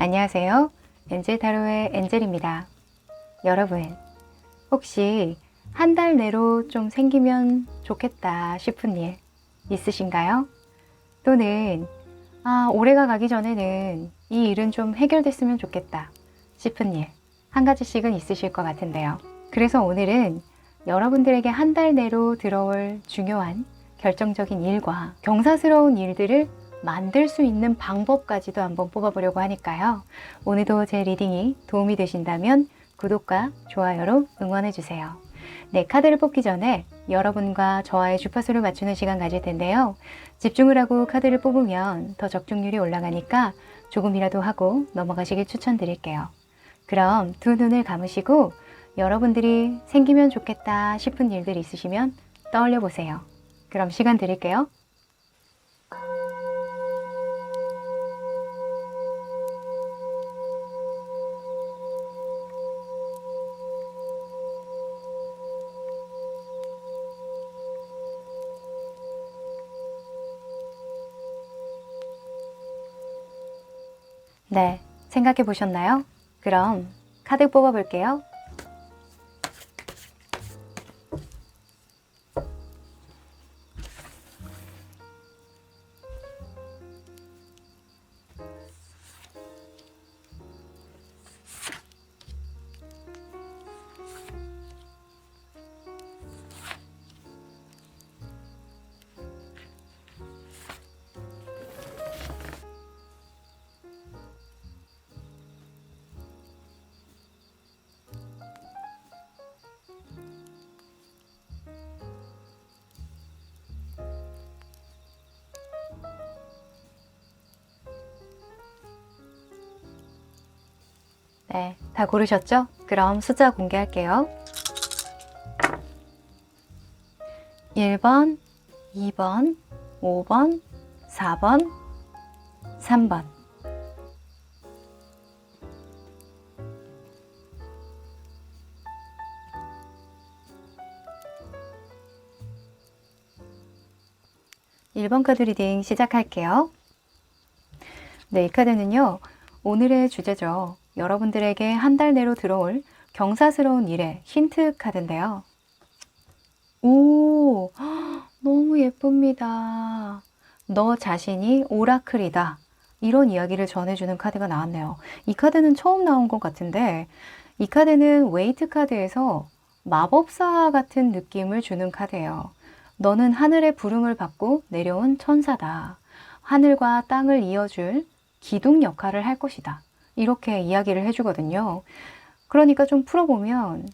안녕하세요. 엔젤 타로의 엔젤입니다. 여러분, 혹시 한 달 내로 좀 생기면 좋겠다 싶은 일 있으신가요? 또는 올해가 가기 전에는 이 일은 좀 해결됐으면 좋겠다 싶은 일 한 가지씩은 있으실 것 같은데요. 그래서 오늘은 여러분들에게 한 달 내로 들어올 중요한 결정적인 일과 경사스러운 일들을 만들 수 있는 방법까지도 한번 뽑아보려고 하니까요. 오늘도 제 리딩이 도움이 되신다면 구독과 좋아요로 응원해주세요. 네, 카드를 뽑기 전에 여러분과 저와의 주파수를 맞추는 시간 가질 텐데요. 집중을 하고 카드를 뽑으면 더 적중률이 올라가니까 조금이라도 하고 넘어가시길 추천드릴게요. 그럼 두 눈을 감으시고 여러분들이 생기면 좋겠다 싶은 일들 있으시면 떠올려 보세요. 그럼 시간 드릴게요. 네, 생각해 보셨나요? 그럼 카드 뽑아 볼게요. 네, 다 고르셨죠? 그럼 숫자 공개할게요. 1번, 2번, 5번, 4번, 3번. (1번) 카드 리딩 시작할게요. 네, 이 카드는요, 오늘의 주제죠. 여러분들에게 한 달 내로 들어올 경사스러운 일의 힌트 카드인데요. 오, 너무 예쁩니다. 너 자신이 오라클이다. 이런 이야기를 전해주는 카드가 나왔네요. 이 카드는 처음 나온 것 같은데, 이 카드는 웨이트 카드에서 마법사 같은 느낌을 주는 카드예요. 너는 하늘의 부름을 받고 내려온 천사다. 하늘과 땅을 이어줄 기둥 역할을 할 것이다. 이렇게 이야기를 해주거든요. 그러니까 좀 풀어보면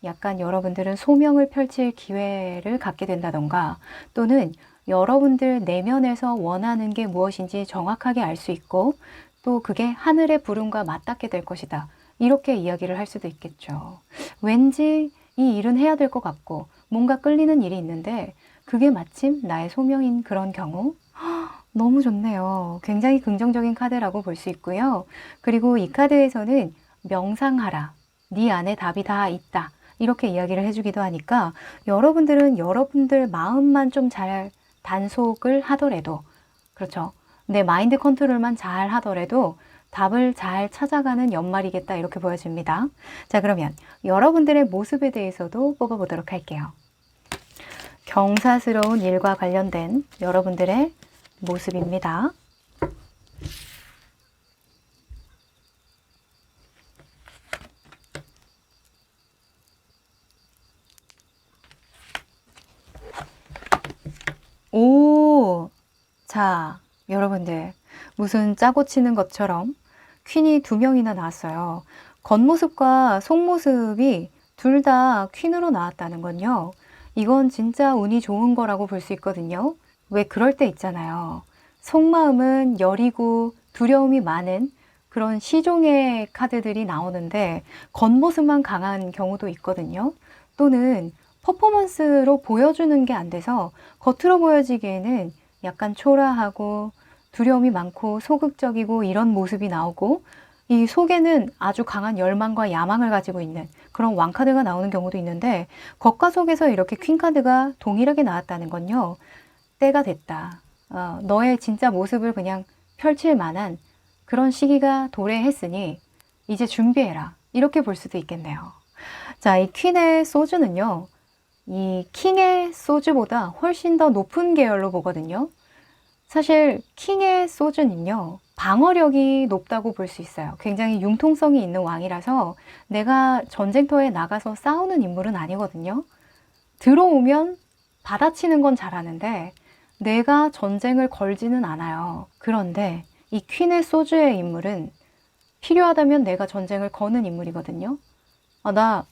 약간 여러분들은 소명을 펼칠 기회를 갖게 된다던가, 또는 여러분들 내면에서 원하는 게 무엇인지 정확하게 알 수 있고, 또 그게 하늘의 부름과 맞닿게 될 것이다. 이렇게 이야기를 할 수도 있겠죠. 왠지 이 일은 해야 될 것 같고 뭔가 끌리는 일이 있는데 그게 마침 나의 소명인 그런 경우, 너무 좋네요. 굉장히 긍정적인 카드라고 볼 수 있고요. 그리고 이 카드에서는 명상하라. 네 안에 답이 다 있다. 이렇게 이야기를 해주기도 하니까 여러분들은 여러분들 마음만 좀 잘 단속을 하더라도, 그렇죠. 내 마인드 컨트롤만 잘 하더라도 답을 잘 찾아가는 연말이겠다. 이렇게 보여집니다. 자, 그러면 여러분들의 모습에 대해서도 뽑아보도록 할게요. 경사스러운 일과 관련된 여러분들의 모습입니다. 오, 자, 여러분들 무슨 짜고 치는 것처럼 퀸이 2명이나 나왔어요. 겉모습과 속모습이 둘 다 퀸으로 나왔다는 건요, 이건 진짜 운이 좋은 거라고 볼 수 있거든요. 왜 그럴 때 있잖아요. 속마음은 여리고 두려움이 많은 그런 시종의 카드들이 나오는데 겉모습만 강한 경우도 있거든요. 또는 퍼포먼스로 보여주는 게 안 돼서 겉으로 보여지기에는 약간 초라하고 두려움이 많고 소극적이고 이런 모습이 나오고, 이 속에는 아주 강한 열망과 야망을 가지고 있는 그런 왕카드가 나오는 경우도 있는데, 겉과 속에서 이렇게 퀸카드가 동일하게 나왔다는 건요, 때가 됐다. 너의 진짜 모습을 그냥 펼칠 만한 그런 시기가 도래했으니 이제 준비해라. 이렇게 볼 수도 있겠네요. 자, 이 퀸의 소주는요. 이 킹의 소주보다 훨씬 더 높은 계열로 보거든요. 사실 킹의 소주는요. 방어력이 높다고 볼 수 있어요. 굉장히 융통성이 있는 왕이라서 내가 전쟁터에 나가서 싸우는 인물은 아니거든요. 들어오면 받아치는 건 잘하는데 내가 전쟁을 걸지는 않아요. 그런데 이 퀸의 소주의 인물은 필요하다면 내가 전쟁을 거는 인물이거든요. 나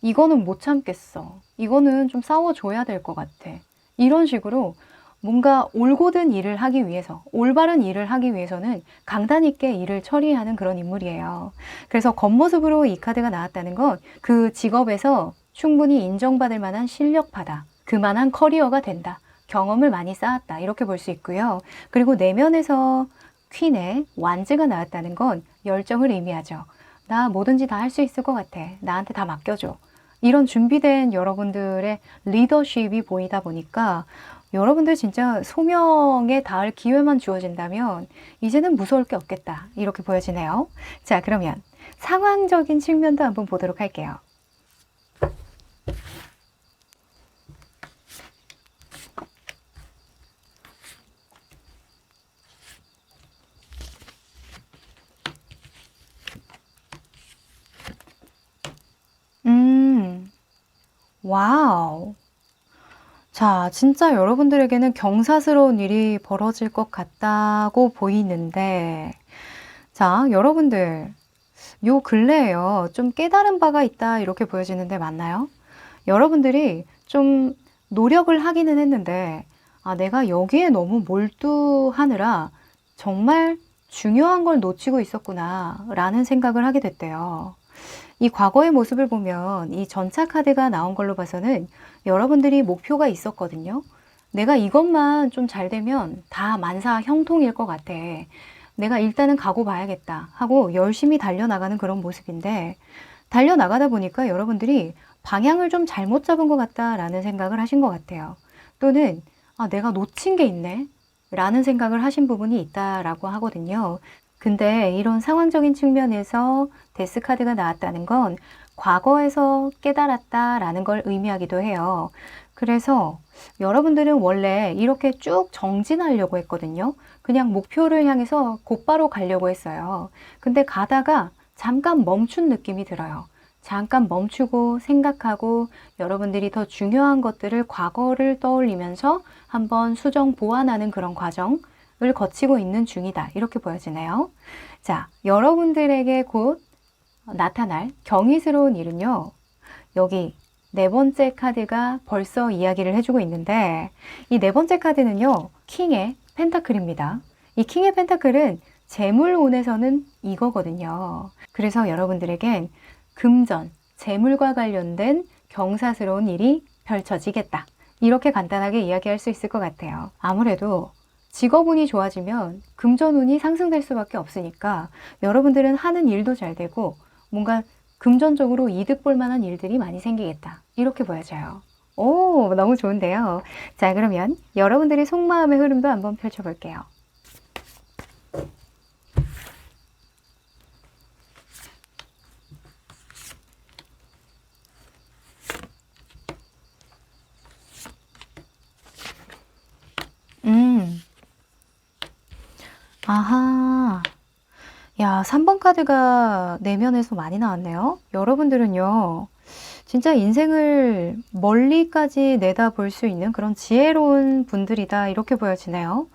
이거는 못 참겠어. 이거는 좀 싸워줘야 될 것 같아. 이런 식으로 뭔가 올곧은 일을 하기 위해서, 올바른 일을 하기 위해서는 강단 있게 일을 처리하는 그런 인물이에요. 그래서 겉모습으로 이 카드가 나왔다는 건 그 직업에서 충분히 인정받을 만한 실력파다. 그만한 커리어가 된다. 경험을 많이 쌓았다. 이렇게 볼 수 있고요. 그리고 내면에서 퀸의 완즈가 나왔다는 건 열정을 의미하죠. 나 뭐든지 다 할 수 있을 것 같아. 나한테 다 맡겨줘. 이런 준비된 여러분들의 리더십이 보이다 보니까 여러분들 진짜 소명에 닿을 기회만 주어진다면 이제는 무서울 게 없겠다. 이렇게 보여지네요. 자, 그러면 상황적인 측면도 한번 보도록 할게요. 와우. 자, 진짜 여러분들에게는 경사스러운 일이 벌어질 것 같다고 보이는데, 자, 여러분들, 요 근래에요. 좀 깨달은 바가 있다, 이렇게 보여지는데 맞나요? 여러분들이 좀 노력을 하기는 했는데, 내가 여기에 너무 몰두하느라 정말 중요한 걸 놓치고 있었구나, 라는 생각을 하게 됐대요. 이 과거의 모습을 보면 이 전차 카드가 나온 걸로 봐서는 여러분들이 목표가 있었거든요. 내가 이것만 좀 잘 되면 다 만사 형통일 것 같아. 내가 일단은 가고 봐야겠다 하고 열심히 달려나가는 그런 모습인데 달려나가다 보니까 여러분들이 방향을 좀 잘못 잡은 것 같다라는 생각을 하신 것 같아요. 또는 내가 놓친 게 있네 라는 생각을 하신 부분이 있다라고 하거든요. 근데 이런 상황적인 측면에서 데스 카드가 나왔다는 건 과거에서 깨달았다라는 걸 의미하기도 해요. 그래서 여러분들은 원래 이렇게 쭉 정진하려고 했거든요. 그냥 목표를 향해서 곧바로 가려고 했어요. 근데 가다가 잠깐 멈춘 느낌이 들어요. 잠깐 멈추고 생각하고 여러분들이 더 중요한 것들을 과거를 떠올리면서 한번 수정 보완하는 그런 과정을 거치고 있는 중이다. 이렇게 보여지네요. 자, 여러분들에게 곧 나타날 경이스러운 일은요. 여기 네 번째 카드가 벌써 이야기를 해주고 있는데 이 네 번째 카드는요. 킹의 펜타클입니다. 이 킹의 펜타클은 재물운에서는 이거거든요. 그래서 여러분들에겐 금전, 재물과 관련된 경사스러운 일이 펼쳐지겠다. 이렇게 간단하게 이야기할 수 있을 것 같아요. 아무래도 직업운이 좋아지면 금전운이 상승될 수밖에 없으니까 여러분들은 하는 일도 잘 되고 뭔가 금전적으로 이득 볼 만한 일들이 많이 생기겠다. 이렇게 보여져요. 오, 너무 좋은데요. 자, 그러면 여러분들의 속마음의 흐름도 한번 펼쳐볼게요. 아하. 야, 3번 카드가 내면에서 많이 나왔네요. 여러분들은요, 진짜 인생을 멀리까지 내다볼 수 있는 그런 지혜로운 분들이다. 이렇게 보여지네요.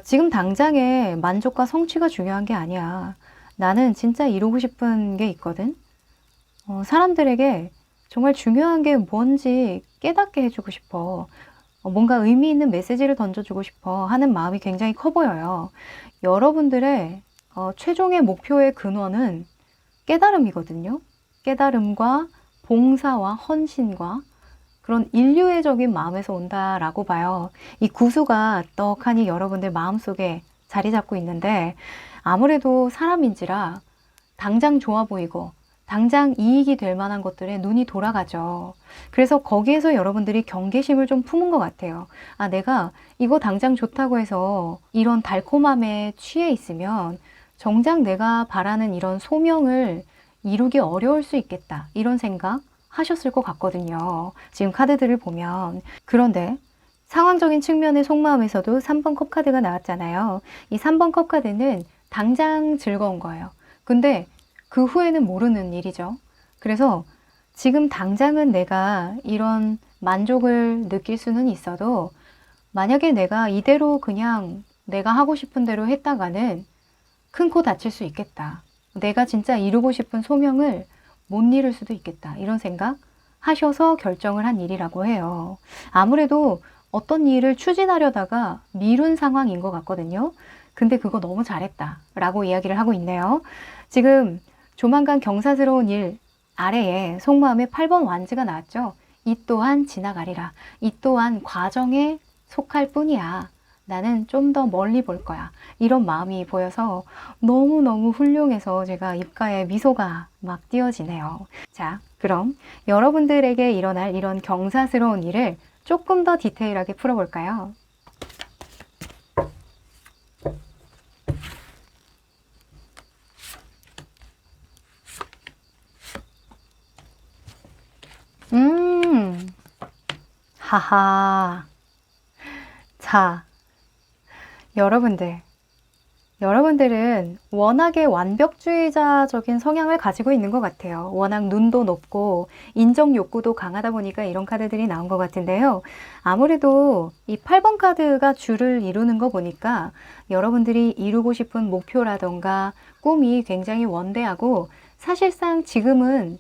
지금 당장의 만족과 성취가 중요한 게 아니야. 나는 진짜 이루고 싶은 게 있거든. 사람들에게 정말 중요한 게 뭔지 깨닫게 해주고 싶어. 뭔가 의미 있는 메시지를 던져주고 싶어 하는 마음이 굉장히 커 보여요. 여러분들의 최종의 목표의 근원은 깨달음이거든요. 깨달음과 봉사와 헌신과 그런 인류애적인 마음에서 온다라고 봐요. 이 구수가 떡하니 여러분들 마음속에 자리 잡고 있는데 아무래도 사람인지라 당장 좋아 보이고 당장 이익이 될 만한 것들에 눈이 돌아가죠. 그래서 거기에서 여러분들이 경계심을 좀 품은 것 같아요. 아, 내가 이거 당장 좋다고 해서 이런 달콤함에 취해 있으면 정작 내가 바라는 이런 소명을 이루기 어려울 수 있겠다. 이런 생각 하셨을 것 같거든요. 지금 카드들을 보면. 그런데 상황적인 측면의 속마음에서도 3번 컵 카드가 나왔잖아요. 이 3번 컵 카드는 당장 즐거운 거예요. 근데 그 후에는 모르는 일이죠. 그래서 지금 당장은 내가 이런 만족을 느낄 수는 있어도 만약에 내가 이대로 그냥 내가 하고 싶은 대로 했다가는 큰 코 다칠 수 있겠다. 내가 진짜 이루고 싶은 소명을 못 이룰 수도 있겠다. 이런 생각 하셔서 결정을 한 일이라고 해요. 아무래도 어떤 일을 추진하려다가 미룬 상황인 것 같거든요. 근데 그거 너무 잘했다 라고 이야기를 하고 있네요. 지금 조만간 경사스러운 일 아래에 속마음에 8번 완즈가 나왔죠. 이 또한 지나가리라. 이 또한 과정에 속할 뿐이야. 나는 좀 더 멀리 볼 거야. 이런 마음이 보여서 너무너무 훌륭해서 제가 입가에 미소가 막 띄어지네요. 자, 그럼 여러분들에게 일어날 이런 경사스러운 일을 조금 더 디테일하게 풀어볼까요? 하하. 자, 여러분들은 워낙에 완벽주의자적인 성향을 가지고 있는 것 같아요. 워낙 눈도 높고 인정 욕구도 강하다 보니까 이런 카드들이 나온 것 같은데요. 아무래도 이 8번 카드가 줄을 이루는 거 보니까 여러분들이 이루고 싶은 목표라던가 꿈이 굉장히 원대하고 사실상 지금은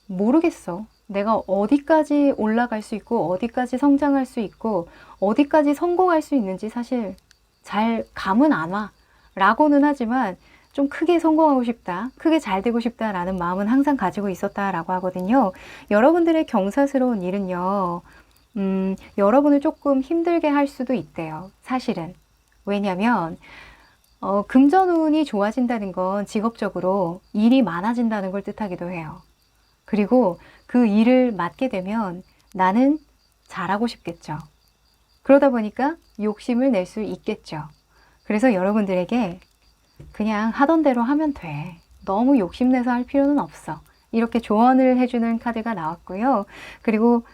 모르겠어. 내가 어디까지 올라갈 수 있고 어디까지 성장할 수 있고 어디까지 성공할 수 있는지 사실 잘 감은 안 와. 라고는 하지만 좀 크게 성공하고 싶다, 크게 잘 되고 싶다라는 마음은 항상 가지고 있었다라고 하거든요. 여러분들의 경사스러운 일은요, 여러분을 조금 힘들게 할 수도 있대요. 사실은. 왜냐면 금전운이 좋아진다는 건 직업적으로 일이 많아진다는 걸 뜻하기도 해요. 그리고 그 일을 맡게 되면 나는 잘하고 싶겠죠. 그러다 보니까 욕심을 낼 수 있겠죠. 그래서 여러분들에게 그냥 하던 대로 하면 돼. 너무 욕심내서 할 필요는 없어. 이렇게 조언을 해주는 카드가 나왔고요. 그리고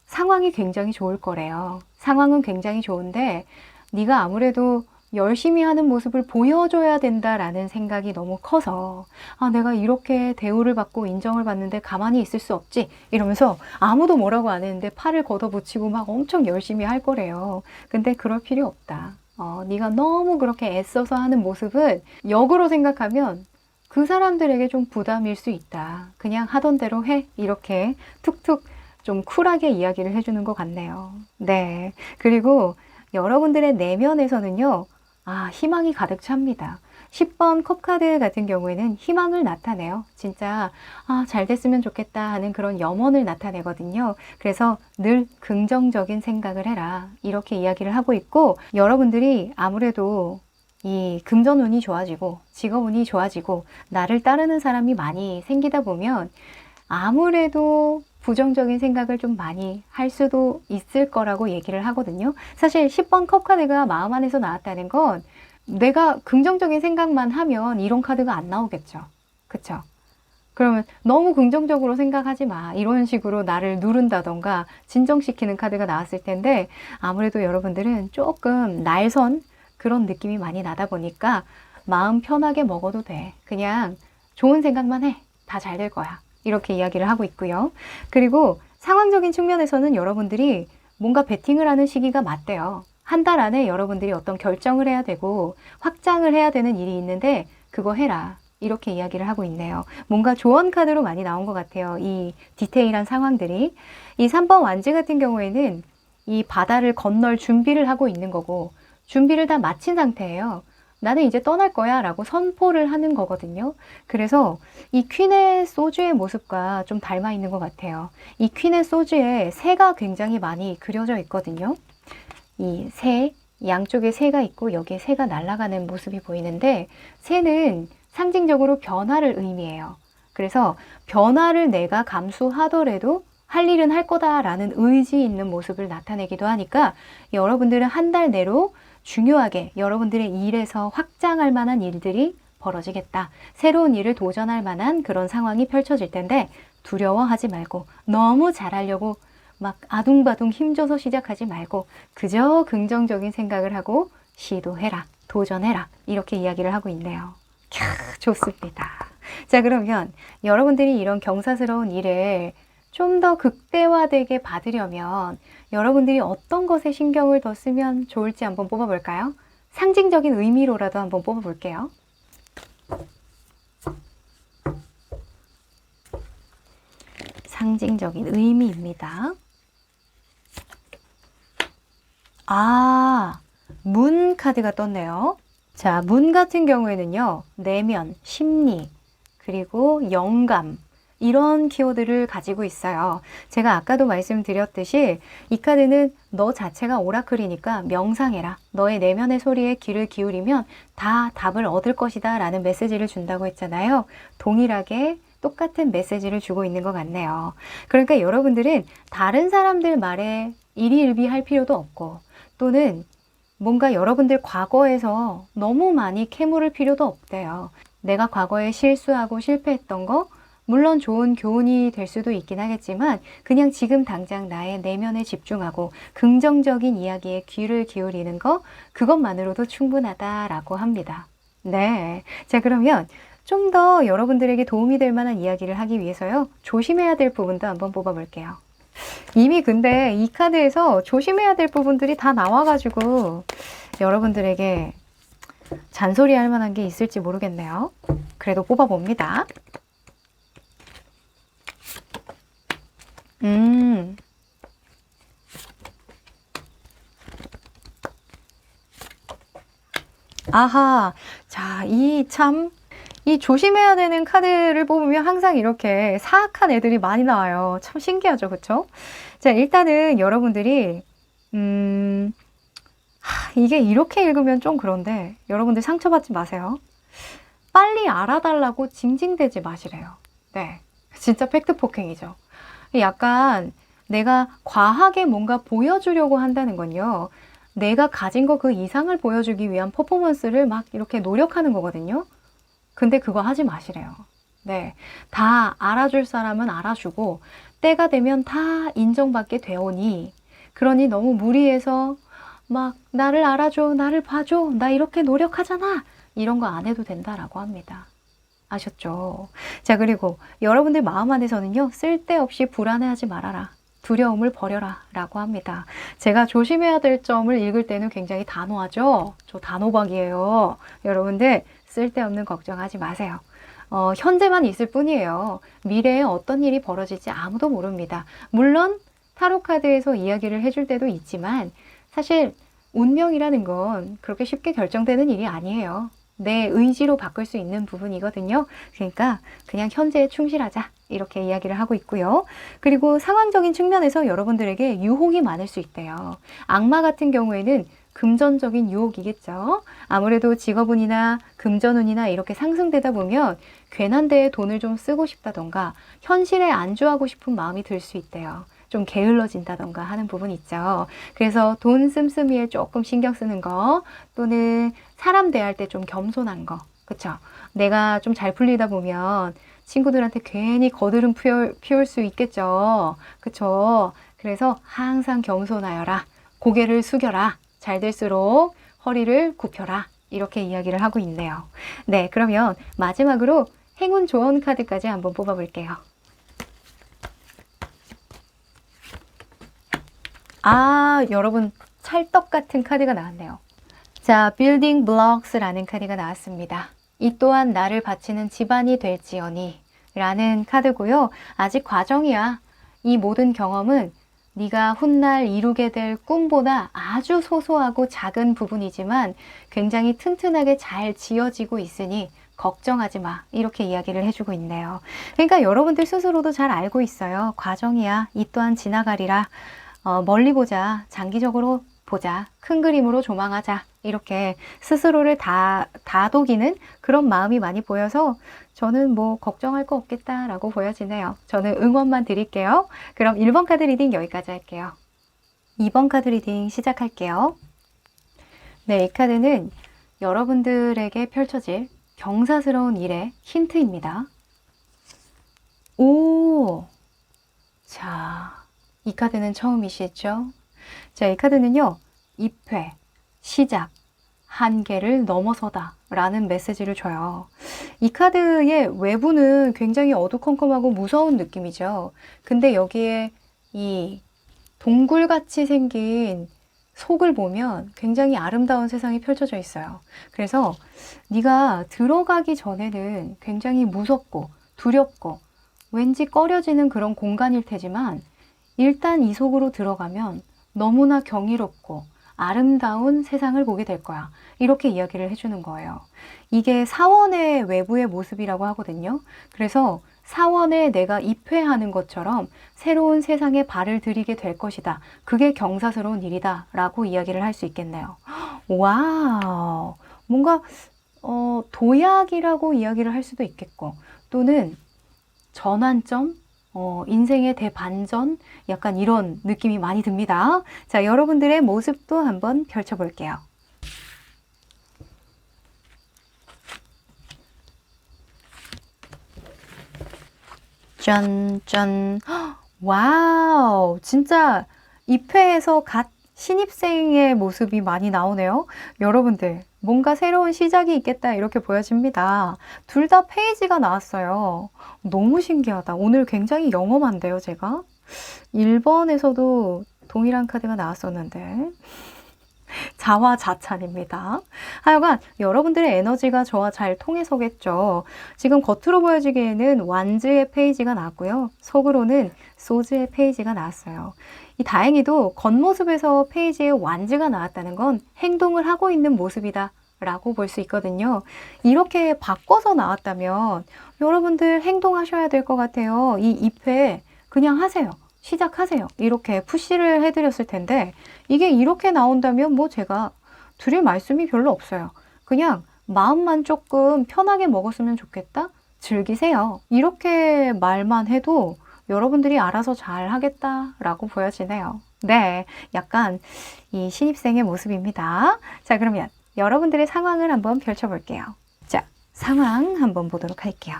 상황이 굉장히 좋을 거래요. 상황은 굉장히 좋은데 네가 아무래도 열심히 하는 모습을 보여줘야 된다라는 생각이 너무 커서 아, 내가 이렇게 대우를 받고 인정을 받는데 가만히 있을 수 없지 이러면서 아무도 뭐라고 안 했는데 팔을 걷어붙이고 막 엄청 열심히 할 거래요. 근데 그럴 필요 없다. 네가 너무 그렇게 애써서 하는 모습은 역으로 생각하면 그 사람들에게 좀 부담일 수 있다. 그냥 하던 대로 해. 이렇게 툭툭 좀 쿨하게 이야기를 해주는 것 같네요. 네. 그리고 여러분들의 내면에서는요. 희망이 가득 찹니다. 10번 컵카드 같은 경우에는 희망을 나타내요. 진짜 잘 됐으면 좋겠다 하는 그런 염원을 나타내거든요. 그래서 늘 긍정적인 생각을 해라. 이렇게 이야기를 하고 있고 여러분들이 아무래도 이 금전운이 좋아지고 직업운이 좋아지고 나를 따르는 사람이 많이 생기다 보면 아무래도 부정적인 생각을 좀 많이 할 수도 있을 거라고 얘기를 하거든요. 사실 10번 컵카드가 마음 안에서 나왔다는 건 내가 긍정적인 생각만 하면 이런 카드가 안 나오겠죠. 그쵸? 그러면 너무 긍정적으로 생각하지 마. 이런 식으로 나를 누른다던가 진정시키는 카드가 나왔을 텐데 아무래도 여러분들은 조금 날선 그런 느낌이 많이 나다 보니까 마음 편하게 먹어도 돼. 그냥 좋은 생각만 해. 다 잘 될 거야. 이렇게 이야기를 하고 있고요. 그리고 상황적인 측면에서는 여러분들이 뭔가 베팅을 하는 시기가 맞대요. 한 달 안에 여러분들이 어떤 결정을 해야 되고 확장을 해야 되는 일이 있는데 그거 해라. 이렇게 이야기를 하고 있네요. 뭔가 조언 카드로 많이 나온 것 같아요. 이 디테일한 상황들이. 이 3번 완즈 같은 경우에는 이 바다를 건널 준비를 하고 있는 거고 준비를 다 마친 상태예요. 나는 이제 떠날 거야 라고 선포를 하는 거거든요. 그래서 이 퀸의 소주의 모습과 좀 닮아 있는 것 같아요. 이 퀸의 소주에 새가 굉장히 많이 그려져 있거든요. 이 새, 양쪽에 새가 있고 여기에 새가 날아가는 모습이 보이는데 새는 상징적으로 변화를 의미해요. 그래서 변화를 내가 감수하더라도 할 일은 할 거다라는 의지 있는 모습을 나타내기도 하니까 여러분들은 한 달 내로 중요하게 여러분들의 일에서 확장할 만한 일들이 벌어지겠다. 새로운 일을 도전할 만한 그런 상황이 펼쳐질 텐데 두려워하지 말고 너무 잘하려고 막 아둥바둥 힘줘서 시작하지 말고 그저 긍정적인 생각을 하고 시도해라, 도전해라 이렇게 이야기를 하고 있네요. 좋습니다. 자, 그러면 여러분들이 이런 경사스러운 일을 좀 더 극대화되게 받으려면 여러분들이 어떤 것에 신경을 더 쓰면 좋을지 한번 뽑아볼까요? 상징적인 의미로라도 한번 뽑아볼게요. 상징적인 의미입니다. 문 카드가 떴네요. 자, 문 같은 경우에는요, 내면, 심리, 그리고 영감, 이런 키워드를 가지고 있어요. 제가 아까도 말씀드렸듯이 이 카드는 너 자체가 오라클이니까 명상해라. 너의 내면의 소리에 귀를 기울이면 다 답을 얻을 것이다 라는 메시지를 준다고 했잖아요. 동일하게 똑같은 메시지를 주고 있는 것 같네요. 그러니까 여러분들은 다른 사람들 말에 일희일비할 필요도 없고 또는 뭔가 여러분들 과거에서 너무 많이 캐물을 필요도 없대요. 내가 과거에 실수하고 실패했던 거 물론 좋은 교훈이 될 수도 있긴 하겠지만 그냥 지금 당장 나의 내면에 집중하고 긍정적인 이야기에 귀를 기울이는 거 그것만으로도 충분하다라고 합니다. 네, 자 그러면 좀 더 여러분들에게 도움이 될 만한 이야기를 하기 위해서요. 조심해야 될 부분도 한번 뽑아볼게요. 이미 근데 이 카드에서 조심해야 될 부분들이 다 나와가지고 여러분들에게 잔소리할 만한 게 있을지 모르겠네요. 그래도 뽑아봅니다. 아하, 자, 이 조심해야 되는 카드를 뽑으면 항상 이렇게 사악한 애들이 많이 나와요. 참 신기하죠, 그쵸? 자, 일단은 여러분들이, 이게 이렇게 읽으면 좀 그런데, 여러분들 상처받지 마세요. 빨리 알아달라고 징징대지 마시래요. 네. 진짜 팩트 폭행이죠. 약간 내가 과하게 뭔가 보여주려고 한다는 건요. 내가 가진 거 그 이상을 보여주기 위한 퍼포먼스를 막 이렇게 노력하는 거거든요. 근데 그거 하지 마시래요. 네. 다 알아줄 사람은 알아주고 때가 되면 다 인정받게 되오니 그러니 너무 무리해서 막 나를 알아줘, 나를 봐줘, 나 이렇게 노력하잖아. 이런 거 안 해도 된다라고 합니다. 아셨죠? 자, 그리고 여러분들 마음 안에서는요, 쓸데없이 불안해하지 말아라. 두려움을 버려라 라고 합니다. 제가 조심해야 될 점을 읽을 때는 굉장히 단호하죠? 저 단호박이에요. 여러분들 쓸데없는 걱정하지 마세요. 현재만 있을 뿐이에요. 미래에 어떤 일이 벌어질지 아무도 모릅니다. 물론 타로 카드에서 이야기를 해줄 때도 있지만 사실 운명이라는 건 그렇게 쉽게 결정되는 일이 아니에요. 내 의지로 바꿀 수 있는 부분이거든요. 그러니까 그냥 현재에 충실하자 이렇게 이야기를 하고 있고요. 그리고 상황적인 측면에서 여러분들에게 유혹이 많을 수 있대요. 악마 같은 경우에는 금전적인 유혹이겠죠. 아무래도 직업운이나 금전운이나 이렇게 상승되다 보면 괜한 데에 돈을 좀 쓰고 싶다던가 현실에 안주하고 싶은 마음이 들 수 있대요. 좀 게을러진다던가 하는 부분이 있죠. 그래서 돈 씀씀이에 조금 신경 쓰는 거 또는 사람 대할 때 좀 겸손한 거, 그쵸? 내가 좀 잘 풀리다 보면 친구들한테 괜히 거드름 피울 수 있겠죠. 그쵸? 그래서 항상 겸손하여라. 고개를 숙여라. 잘 될수록 허리를 굽혀라. 이렇게 이야기를 하고 있네요. 네, 그러면 마지막으로 행운 조언 카드까지 한번 뽑아볼게요. 여러분 찰떡 같은 카드가 나왔네요. 자, Building Blocks라는 카드가 나왔습니다. 이 또한 나를 바치는 집안이 될지어니 라는 카드고요. 아직 과정이야. 이 모든 경험은 네가 훗날 이루게 될 꿈보다 아주 소소하고 작은 부분이지만 굉장히 튼튼하게 잘 지어지고 있으니 걱정하지 마. 이렇게 이야기를 해주고 있네요. 그러니까 여러분들 스스로도 잘 알고 있어요. 과정이야. 이 또한 지나가리라. 멀리 보자. 장기적으로 보자. 큰 그림으로 조망하자. 이렇게 스스로를 다독이는 그런 마음이 많이 보여서 저는 뭐 걱정할 거 없겠다라고 보여지네요. 저는 응원만 드릴게요. 그럼 1번 카드 리딩 여기까지 할게요. 2번 카드 리딩 시작할게요. 네, 이 카드는 여러분들에게 펼쳐질 경사스러운 일의 힌트입니다. 오! 자, 이 카드는 처음이시죠? 자, 이 카드는요, 입회, 시작, 한계를 넘어서다 라는 메시지를 줘요. 이 카드의 외부는 굉장히 어두컴컴하고 무서운 느낌이죠. 근데 여기에 이 동굴같이 생긴 속을 보면 굉장히 아름다운 세상이 펼쳐져 있어요. 그래서 네가 들어가기 전에는 굉장히 무섭고 두렵고 왠지 꺼려지는 그런 공간일 테지만 일단 이 속으로 들어가면 너무나 경이롭고 아름다운 세상을 보게 될 거야. 이렇게 이야기를 해주는 거예요. 이게 사원의 외부의 모습이라고 하거든요. 그래서 사원에 내가 입회하는 것처럼 새로운 세상에 발을 들이게 될 것이다. 그게 경사스러운 일이다. 라고 이야기를 할 수 있겠네요. 와우. 뭔가 도약이라고 이야기를 할 수도 있겠고 또는 전환점, 인생의 대반전, 약간 이런 느낌이 많이 듭니다. 자, 여러분들의 모습도 한번 펼쳐볼게요. 짠, 짠. 와우. 진짜 입회에서 갓 신입생의 모습이 많이 나오네요. 여러분들, 뭔가 새로운 시작이 있겠다 이렇게 보여집니다. 둘 다 페이지가 나왔어요. 너무 신기하다. 오늘 굉장히 영험한데요, 제가? 1번에서도 동일한 카드가 나왔었는데 자화자찬입니다. 하여간 여러분들의 에너지가 저와 잘 통해서겠죠. 지금 겉으로 보여지기에는 완즈의 페이지가 나왔고요. 속으로는 소즈의 페이지가 나왔어요. 이 다행히도 겉모습에서 페이지에 완즈가 나왔다는 건 행동을 하고 있는 모습이다 라고 볼 수 있거든요. 이렇게 바꿔서 나왔다면 여러분들 행동하셔야 될 것 같아요. 이 입회 그냥 하세요. 시작하세요. 이렇게 푸시를 해드렸을 텐데 이게 이렇게 나온다면 뭐 제가 드릴 말씀이 별로 없어요. 그냥 마음만 조금 편하게 먹었으면 좋겠다? 즐기세요. 이렇게 말만 해도 여러분들이 알아서 잘 하겠다라고 보여지네요. 네, 약간 이 신입생의 모습입니다. 자, 그러면 여러분들의 상황을 한번 펼쳐볼게요. 자, 상황 한번 보도록 할게요.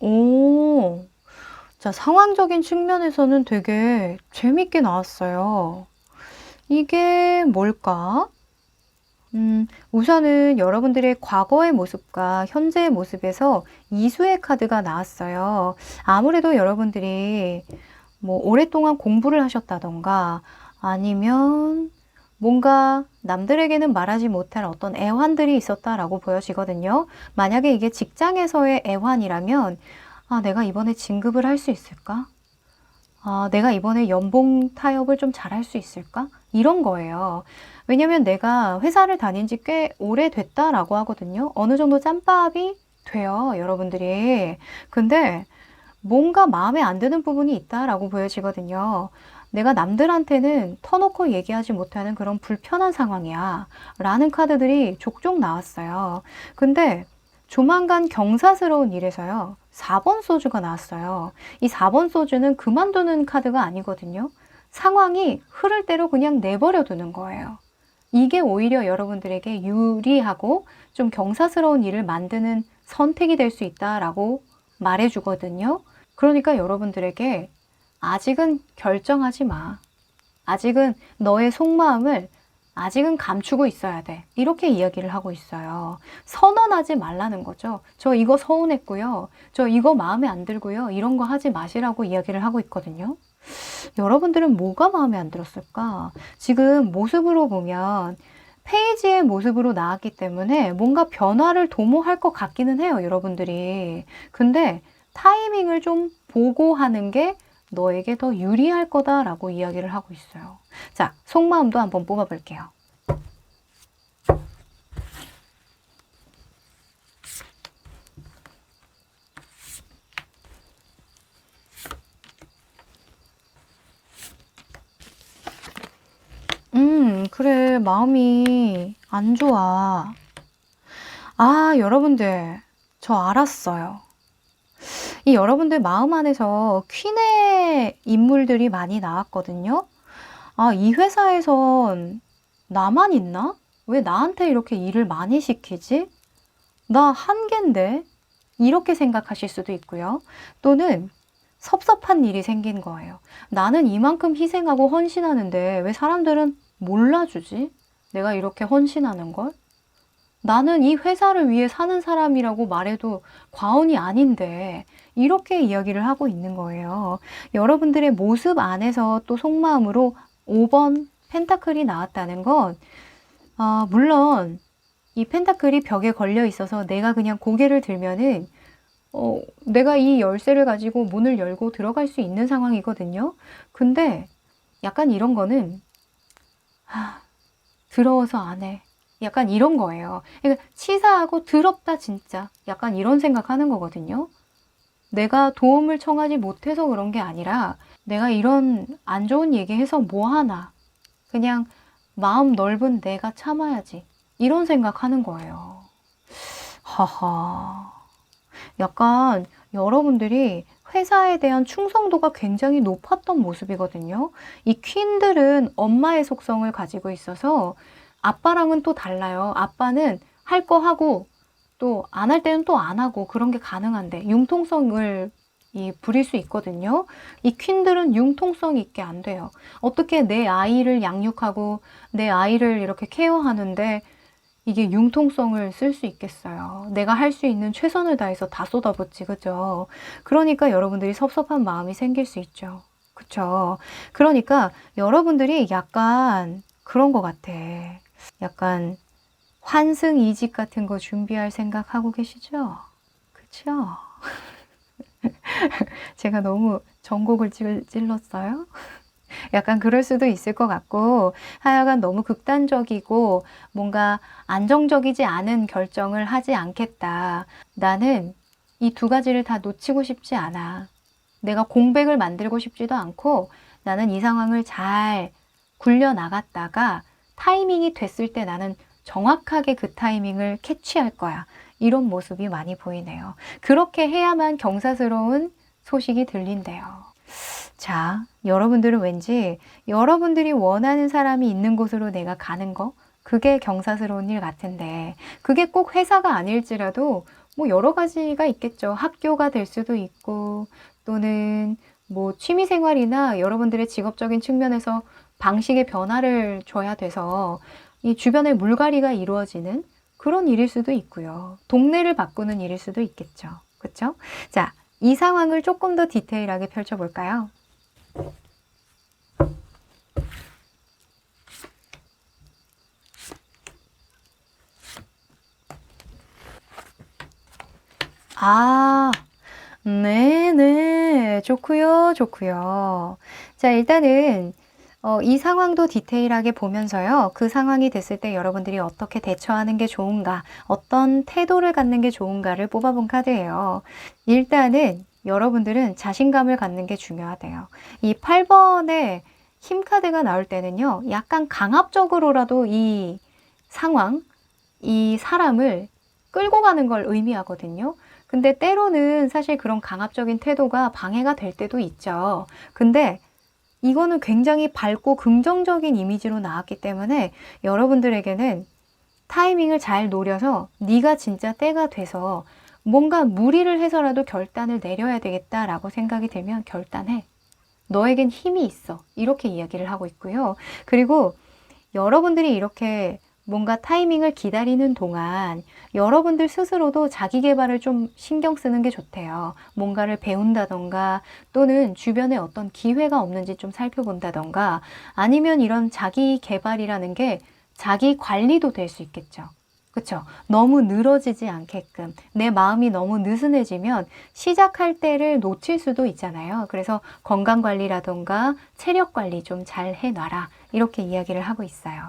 오, 자, 상황적인 측면에서는 되게 재밌게 나왔어요. 이게 뭘까? 우선은 여러분들의 과거의 모습과 현재의 모습에서 이수의 카드가 나왔어요. 아무래도 여러분들이 뭐 오랫동안 공부를 하셨다던가 아니면 뭔가 남들에게는 말하지 못할 어떤 애환들이 있었다라고 보여지거든요. 만약에 이게 직장에서의 애환이라면 아, 내가 이번에 진급을 할 수 있을까? 아, 내가 이번에 연봉 타협을 좀 잘할 수 있을까? 이런 거예요. 왜냐면 내가 회사를 다닌 지 꽤 오래됐다라고 하거든요. 어느 정도 짬밥이 돼요, 여러분들이. 근데 뭔가 마음에 안 드는 부분이 있다라고 보여지거든요. 내가 남들한테는 터놓고 얘기하지 못하는 그런 불편한 상황이야. 라는 카드들이 족족 나왔어요. 근데 조만간 경사스러운 일에서요. 4번 소주가 나왔어요. 이 4번 소주는 그만두는 카드가 아니거든요. 상황이 흐를 대로 그냥 내버려 두는 거예요. 이게 오히려 여러분들에게 유리하고 좀 경사스러운 일을 만드는 선택이 될 수 있다라고 말해주거든요. 그러니까 여러분들에게 아직은 결정하지 마. 아직은 너의 속마음을 아직은 감추고 있어야 돼. 이렇게 이야기를 하고 있어요. 선언하지 말라는 거죠. 저 이거 서운했고요. 저 이거 마음에 안 들고요. 이런 거 하지 마시라고 이야기를 하고 있거든요. 여러분들은 뭐가 마음에 안 들었을까? 지금 모습으로 보면 페이지의 모습으로 나왔기 때문에 뭔가 변화를 도모할 것 같기는 해요, 여러분들이. 근데 타이밍을 좀 보고 하는 게 너에게 더 유리할 거다라고 이야기를 하고 있어요. 자, 속마음도 한번 뽑아볼게요. 그래. 마음이 안 좋아. 아, 여러분들, 저 알았어요. 이 여러분들 마음 안에서 퀸의 인물들이 많이 나왔거든요. 아, 이 회사에선 나만 있나? 왜 나한테 이렇게 일을 많이 시키지? 나 한계인데? 이렇게 생각하실 수도 있고요. 또는 섭섭한 일이 생긴 거예요. 나는 이만큼 희생하고 헌신하는데 왜 사람들은 몰라주지? 내가 이렇게 헌신하는 걸? 나는 이 회사를 위해 사는 사람이라고 말해도 과언이 아닌데 이렇게 이야기를 하고 있는 거예요. 여러분들의 모습 안에서 또 속마음으로 5번 펜타클이 나왔다는 건 물론 이 펜타클이 벽에 걸려 있어서 내가 그냥 고개를 들면은 내가 이 열쇠를 가지고 문을 열고 들어갈 수 있는 상황이거든요. 근데 약간 이런 거는 더러워서 안 해. 약간 이런 거예요. 그러니까 치사하고 더럽다 진짜. 약간 이런 생각하는 거거든요. 내가 도움을 청하지 못해서 그런 게 아니라 내가 이런 안 좋은 얘기해서 뭐 하나. 그냥 마음 넓은 내가 참아야지. 이런 생각하는 거예요. 하하. 약간 여러분들이 회사에 대한 충성도가 굉장히 높았던 모습이거든요. 이 퀸들은 엄마의 속성을 가지고 있어서 아빠랑은 또 달라요. 아빠는 할 거 하고 또 안 할 때는 또 안 하고 그런 게 가능한데 융통성을 부릴 수 있거든요. 이 퀸들은 융통성 있게 안 돼요. 어떻게 내 아이를 양육하고 내 아이를 이렇게 케어하는데 이게 융통성을 쓸 수 있겠어요. 내가 할 수 있는 최선을 다해서 다 쏟아붓지, 그죠? 그러니까 여러분들이 섭섭한 마음이 생길 수 있죠. 그쵸? 그러니까 여러분들이 약간 그런 것 같아. 약간 환승 이직 같은 거 준비할 생각하고 계시죠? 그쵸? 제가 너무 전곡을 찔렀어요? 약간 그럴 수도 있을 것 같고, 하여간 너무 극단적이고 뭔가 안정적이지 않은 결정을 하지 않겠다. 나는 이 두 가지를 다 놓치고 싶지 않아. 내가 공백을 만들고 싶지도 않고 나는 이 상황을 잘 굴려나갔다가 타이밍이 됐을 때 나는 정확하게 그 타이밍을 캐치할 거야. 이런 모습이 많이 보이네요. 그렇게 해야만 경사스러운 소식이 들린대요. 자, 여러분들은 왠지 여러분들이 원하는 사람이 있는 곳으로 내가 가는 거, 그게 경사스러운 일 같은데, 그게 꼭 회사가 아닐지라도 뭐 여러 가지가 있겠죠. 학교가 될 수도 있고, 또는 뭐 취미생활이나 여러분들의 직업적인 측면에서 방식의 변화를 줘야 돼서 이 주변에 물갈이가 이루어지는 그런 일일 수도 있고요. 동네를 바꾸는 일일 수도 있겠죠. 그렇죠? 자, 이 상황을 조금 더 디테일하게 펼쳐볼까요? 아, 네네. 좋고요, 좋고요. 자, 일단은 이 상황도 디테일하게 보면서요. 그 상황이 됐을 때 여러분들이 어떻게 대처하는 게 좋은가, 어떤 태도를 갖는 게 좋은가를 뽑아본 카드예요. 일단은 여러분들은 자신감을 갖는 게 중요하대요. 이 8번의 힘 카드가 나올 때는요. 약간 강압적으로라도 이 상황, 이 사람을 끌고 가는 걸 의미하거든요. 근데 때로는 사실 그런 강압적인 태도가 방해가 될 때도 있죠. 근데 이거는 굉장히 밝고 긍정적인 이미지로 나왔기 때문에 여러분들에게는 타이밍을 잘 노려서 네가 진짜 때가 돼서 뭔가 무리를 해서라도 결단을 내려야 되겠다라고 생각이 들면 결단해. 너에겐 힘이 있어. 이렇게 이야기를 하고 있고요. 그리고 여러분들이 이렇게 뭔가 타이밍을 기다리는 동안 여러분들 스스로도 자기 개발을 좀 신경 쓰는 게 좋대요. 뭔가를 배운다던가 또는 주변에 어떤 기회가 없는지 좀 살펴본다던가 아니면 이런 자기 개발이라는 게 자기 관리도 될 수 있겠죠. 그쵸? 너무 늘어지지 않게끔 내 마음이 너무 느슨해지면 시작할 때를 놓칠 수도 있잖아요. 그래서 건강관리라던가 체력관리 좀 잘 해놔라. 이렇게 이야기를 하고 있어요.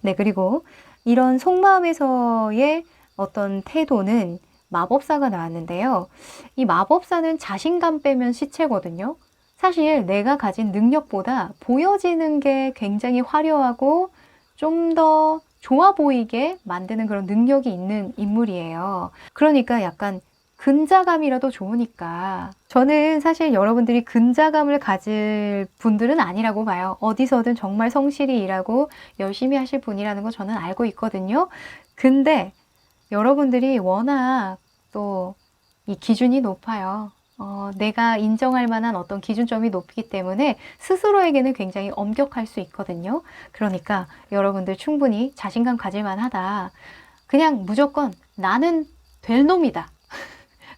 네, 그리고 이런 속마음에서의 어떤 태도는 마법사가 나왔는데요. 이 마법사는 자신감 빼면 시체거든요. 사실 내가 가진 능력보다 보여지는 게 굉장히 화려하고 좀 더 좋아 보이게 만드는 그런 능력이 있는 인물이에요. 그러니까 약간 근자감이라도 좋으니까. 저는 사실 여러분들이 근자감을 가질 분들은 아니라고 봐요. 어디서든 정말 성실히 일하고 열심히 하실 분이라는 거 저는 알고 있거든요. 근데 여러분들이 워낙 또 이 기준이 높아요. 내가 인정할 만한 어떤 기준점이 높기 때문에 스스로에게는 굉장히 엄격할 수 있거든요. 그러니까 여러분들 충분히 자신감 가질 만하다. 그냥 무조건 나는 될 놈이다.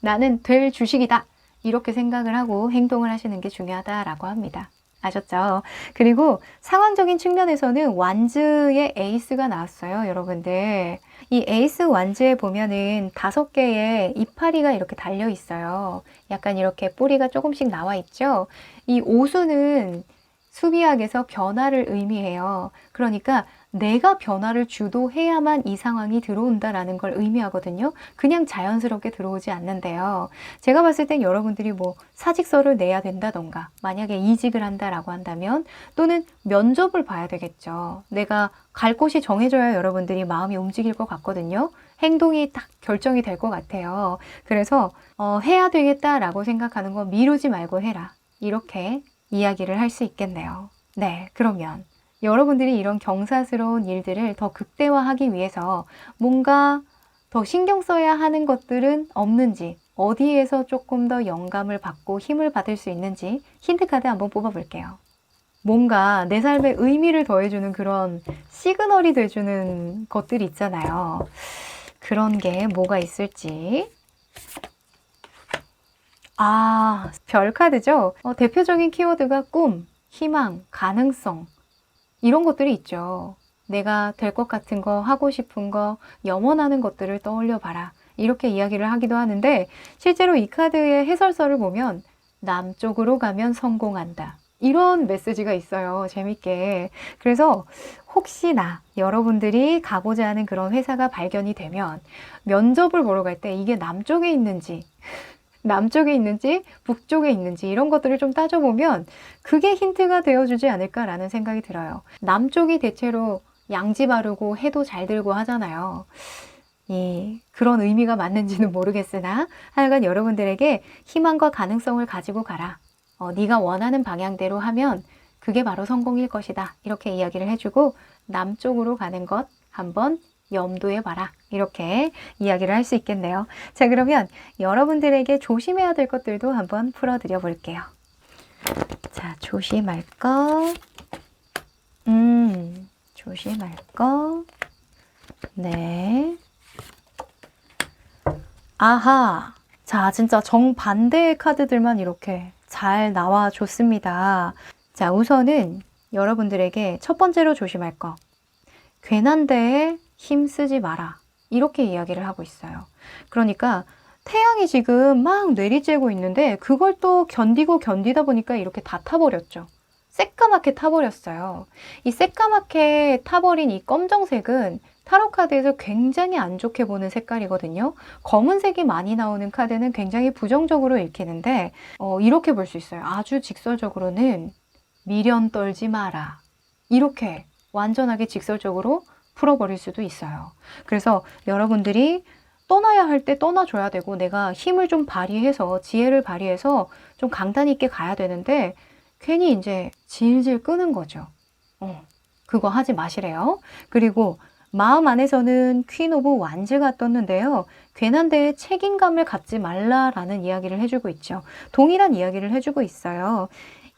나는 될 주식이다. 이렇게 생각을 하고 행동을 하시는 게 중요하다라고 합니다. 아셨죠? 그리고 상황적인 측면에서는 완즈의 에이스가 나왔어요, 여러분들. 이 에이스 완즈에 보면은 5개의 이파리가 이렇게 달려 있어요. 약간 이렇게 뿌리가 조금씩 나와 있죠. 이 오수는 수비학에서 변화를 의미해요. 그러니까 내가 변화를 주도해야만 이 상황이 들어온다라는 걸 의미하거든요. 그냥 자연스럽게 들어오지 않는데요. 제가 봤을 땐 여러분들이 뭐 사직서를 내야 된다던가, 만약에 이직을 한다라고 한다면, 또는 면접을 봐야 되겠죠. 내가 갈 곳이 정해져야 여러분들이 마음이 움직일 것 같거든요. 행동이 딱 결정이 될 것 같아요. 그래서 해야 되겠다라고 생각하는 거 미루지 말고 해라. 이렇게 이야기를 할 수 있겠네요. 네, 그러면 여러분들이 이런 경사스러운 일들을 더 극대화하기 위해서 뭔가 더 신경 써야 하는 것들은 없는지, 어디에서 조금 더 영감을 받고 힘을 받을 수 있는지 힌트 카드 한번 뽑아볼게요. 뭔가 내 삶에 의미를 더해주는 그런 시그널이 돼주는 것들이 있잖아요. 그런 게 뭐가 있을지. 별 카드죠? 대표적인 키워드가 꿈, 희망, 가능성, 이런 것들이 있죠. 내가 될 것 같은 거, 하고 싶은 거, 염원하는 것들을 떠올려 봐라. 이렇게 이야기를 하기도 하는데, 실제로 이 카드의 해설서를 보면 남쪽으로 가면 성공한다. 이런 메시지가 있어요. 재밌게. 그래서 혹시나 여러분들이 가고자 하는 그런 회사가 발견이 되면 면접을 보러 갈 때 이게 남쪽에 있는지 북쪽에 있는지 이런 것들을 좀 따져보면 그게 힌트가 되어주지 않을까라는 생각이 들어요. 남쪽이 대체로 양지 바르고 해도 잘 들고 하잖아요. 그런 의미가 맞는지는 모르겠으나 하여간 여러분들에게 희망과 가능성을 가지고 가라. 네가 원하는 방향대로 하면 그게 바로 성공일 것이다. 이렇게 이야기를 해주고 남쪽으로 가는 것 한번 염두에 봐라. 이렇게 이야기를 할 수 있겠네요. 자, 그러면 여러분들에게 조심해야 될 것들도 한번 풀어드려 볼게요. 자, 조심할 거. 조심할 거. 네. 아하. 자, 진짜 정반대의 카드들만 이렇게 잘 나와줬습니다. 자, 우선은 여러분들에게 첫 번째로 조심할 거. 괜한 데에 힘쓰지 마라. 이렇게 이야기를 하고 있어요. 그러니까 태양이 지금 막 내리쬐고 있는데 그걸 또 견디고 견디다 보니까 이렇게 다 타버렸죠. 새까맣게 타버렸어요. 이 새까맣게 타버린 이 검정색은 타로 카드에서 굉장히 안 좋게 보는 색깔이거든요. 검은색이 많이 나오는 카드는 굉장히 부정적으로 읽히는데 이렇게 볼 수 있어요. 아주 직설적으로는 미련 떨지 마라. 이렇게 완전하게 직설적으로 풀어버릴 수도 있어요. 그래서 여러분들이 떠나야 할 때 떠나줘야 되고 내가 힘을 좀 발휘해서 지혜를 발휘해서 좀 강단 있게 가야 되는데 괜히 이제 질질 끄는 거죠. 그거 하지 마시래요. 그리고 마음 안에서는 퀸 오브 완즈가 떴는데요. 괜한 데에 책임감을 갖지 말라라는 이야기를 해주고 있죠. 동일한 이야기를 해주고 있어요.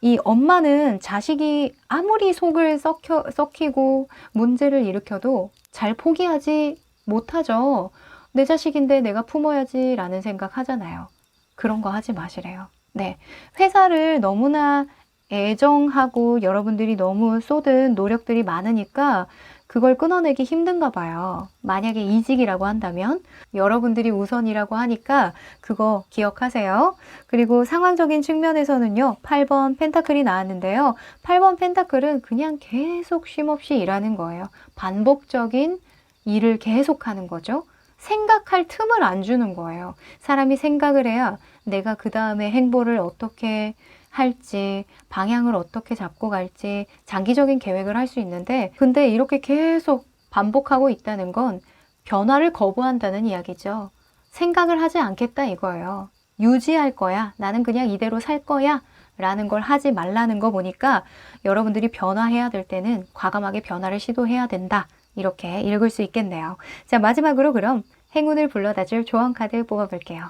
이 엄마는 자식이 아무리 속을 썩히고 문제를 일으켜도 잘 포기하지 못하죠. 내 자식인데 내가 품어야지 라는 생각 하잖아요. 그런 거 하지 마시래요. 네, 회사를 너무나 애정하고 여러분들이 너무 쏟은 노력들이 많으니까 그걸 끊어내기 힘든가 봐요. 만약에 이직이라고 한다면 여러분들이 우선이라고 하니까 그거 기억하세요. 그리고 상황적인 측면에서는요. 8번 펜타클이 나왔는데요. 8번 펜타클은 그냥 계속 쉼없이 일하는 거예요. 반복적인 일을 계속하는 거죠. 생각할 틈을 안 주는 거예요. 사람이 생각을 해야 내가 그 다음에 행보를 어떻게 할지, 방향을 어떻게 잡고 갈지, 장기적인 계획을 할 수 있는데, 근데 이렇게 계속 반복하고 있다는 건 변화를 거부한다는 이야기죠. 생각을 하지 않겠다 이거예요. 유지할 거야. 나는 그냥 이대로 살 거야. 라는 걸 하지 말라는 거 보니까 여러분들이 변화해야 될 때는 과감하게 변화를 시도해야 된다. 이렇게 읽을 수 있겠네요. 자, 마지막으로 그럼 행운을 불러다 줄 조언 카드 뽑아볼게요.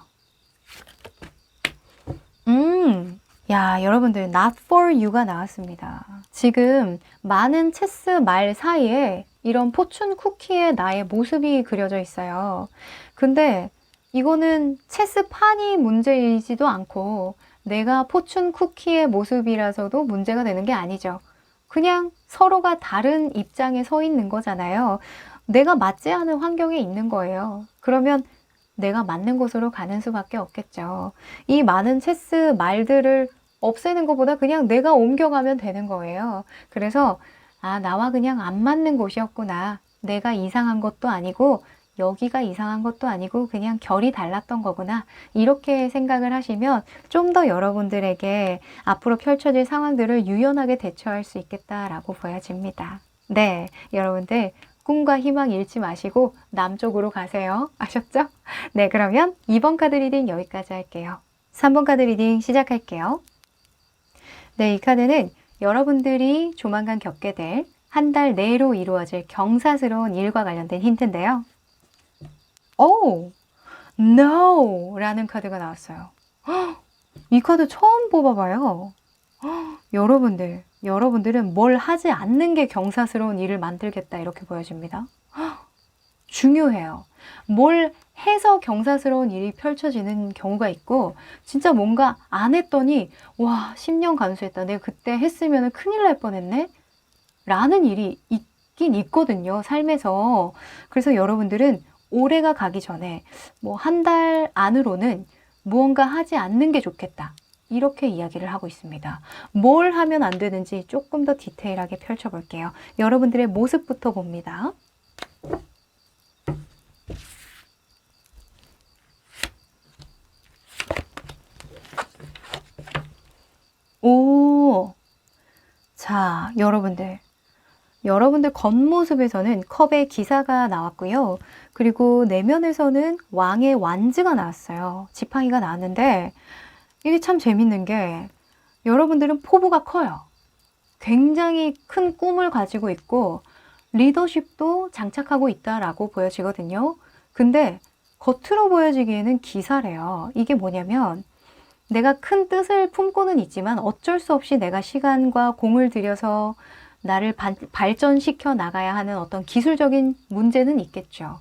야, 여러분들 not for you가 나왔습니다. 지금 많은 체스 말 사이에 이런 포춘 쿠키의 나의 모습이 그려져 있어요. 근데 이거는 체스판이 문제이지도 않고 내가 포춘 쿠키의 모습이라서도 문제가 되는 게 아니죠. 그냥 서로가 다른 입장에 서 있는 거잖아요. 내가 맞지 않은 환경에 있는 거예요. 그러면 내가 맞는 곳으로 가는 수밖에 없겠죠. 이 많은 체스 말들을 없애는 것보다 그냥 내가 옮겨가면 되는 거예요. 그래서 아, 나와 그냥 안 맞는 곳이었구나. 내가 이상한 것도 아니고 여기가 이상한 것도 아니고 그냥 결이 달랐던 거구나. 이렇게 생각을 하시면 좀 더 여러분들에게 앞으로 펼쳐질 상황들을 유연하게 대처할 수 있겠다라고 보여집니다. 네, 여러분들 꿈과 희망 잃지 마시고 남쪽으로 가세요. 아셨죠? 네, 그러면 2번 카드 리딩 여기까지 할게요. 3번 카드 리딩 시작할게요. 네, 이 카드는 여러분들이 조만간 겪게 될 한 달 내로 이루어질 경사스러운 일과 관련된 힌트인데요. 오! No! 라는 카드가 나왔어요. 이 카드 처음 뽑아봐요. 여러분들은 뭘 하지 않는 게 경사스러운 일을 만들겠다 이렇게 보여집니다. 중요해요. 뭘 해서 경사스러운 일이 펼쳐지는 경우가 있고 진짜 뭔가 안 했더니 와 10년 간수했다. 내가 그때 했으면 큰일 날 뻔했네. 라는 일이 있긴 있거든요. 삶에서. 그래서 여러분들은 올해가 가기 전에 뭐 한 달 안으로는 무언가 하지 않는 게 좋겠다. 이렇게 이야기를 하고 있습니다. 뭘 하면 안 되는지 조금 더 디테일하게 펼쳐볼게요. 여러분들의 모습부터 봅니다. 오, 자, 여러분들 겉모습에서는 컵의 기사가 나왔고요. 그리고 내면에서는 왕의 완즈가 나왔어요. 지팡이가 나왔는데 이게 참 재밌는 게 여러분들은 포부가 커요. 굉장히 큰 꿈을 가지고 있고 리더십도 장착하고 있다라고 보여지거든요. 근데 겉으로 보여지기에는 기사래요. 이게 뭐냐면 내가 큰 뜻을 품고는 있지만 어쩔 수 없이 내가 시간과 공을 들여서 나를 발전시켜 나가야 하는 어떤 기술적인 문제는 있겠죠.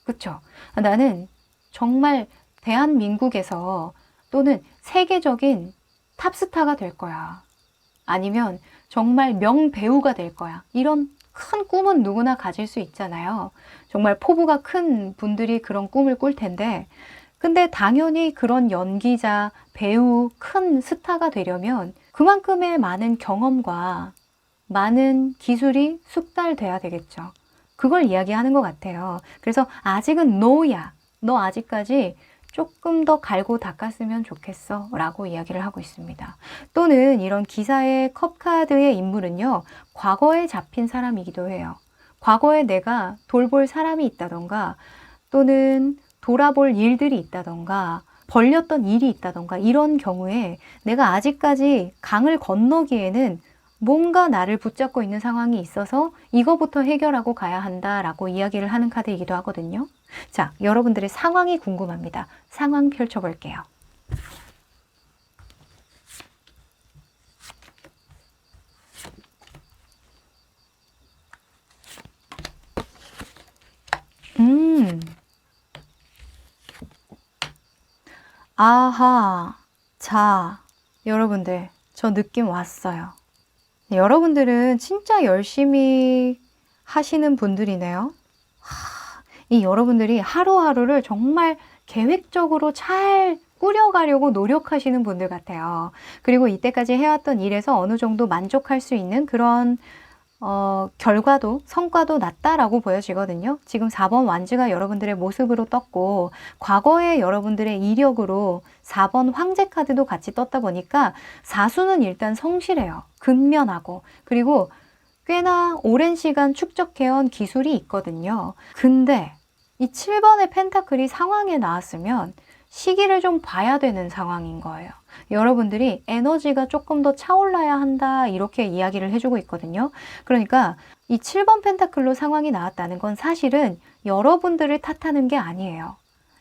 그쵸? 나는 정말 대한민국에서 또는 세계적인 탑스타가 될 거야. 아니면 정말 명배우가 될 거야. 이런 큰 꿈은 누구나 가질 수 있잖아요. 정말 포부가 큰 분들이 그런 꿈을 꿀 텐데 근데 당연히 그런 연기자, 배우, 큰 스타가 되려면 그만큼의 많은 경험과 많은 기술이 숙달돼야 되겠죠. 그걸 이야기하는 것 같아요. 그래서 아직은 no야. 너 아직까지 조금 더 갈고 닦았으면 좋겠어 라고 이야기를 하고 있습니다. 또는 이런 기사의 컵카드의 인물은요. 과거에 잡힌 사람이기도 해요. 과거에 내가 돌볼 사람이 있다던가 또는 돌아볼 일들이 있다던가 벌렸던 일이 있다던가 이런 경우에 내가 아직까지 강을 건너기에는 뭔가 나를 붙잡고 있는 상황이 있어서 이거부터 해결하고 가야 한다라고 이야기를 하는 카드이기도 하거든요. 자, 여러분들의 상황이 궁금합니다. 상황 펼쳐볼게요. 아하. 자, 여러분들, 저 느낌 왔어요. 여러분들은 진짜 열심히 하시는 분들이네요. 이 여러분들이 하루하루를 정말 계획적으로 잘 꾸려가려고 노력하시는 분들 같아요. 그리고 이때까지 해왔던 일에서 어느 정도 만족할 수 있는 그런 결과도, 성과도 낮다라고 보여지거든요. 지금 4번 완즈가 여러분들의 모습으로 떴고, 과거에 여러분들의 이력으로 4번 황제 카드도 같이 떴다 보니까 사수는 일단 성실해요. 근면하고. 그리고 꽤나 오랜 시간 축적해온 기술이 있거든요. 근데 이 7번의 펜타클이 상황에 나왔으면 시기를 좀 봐야 되는 상황인 거예요. 여러분들이 에너지가 조금 더 차올라야 한다 이렇게 이야기를 해주고 있거든요. 그러니까 이 7번 펜타클로 상황이 나왔다는 건 사실은 여러분들을 탓하는 게 아니에요.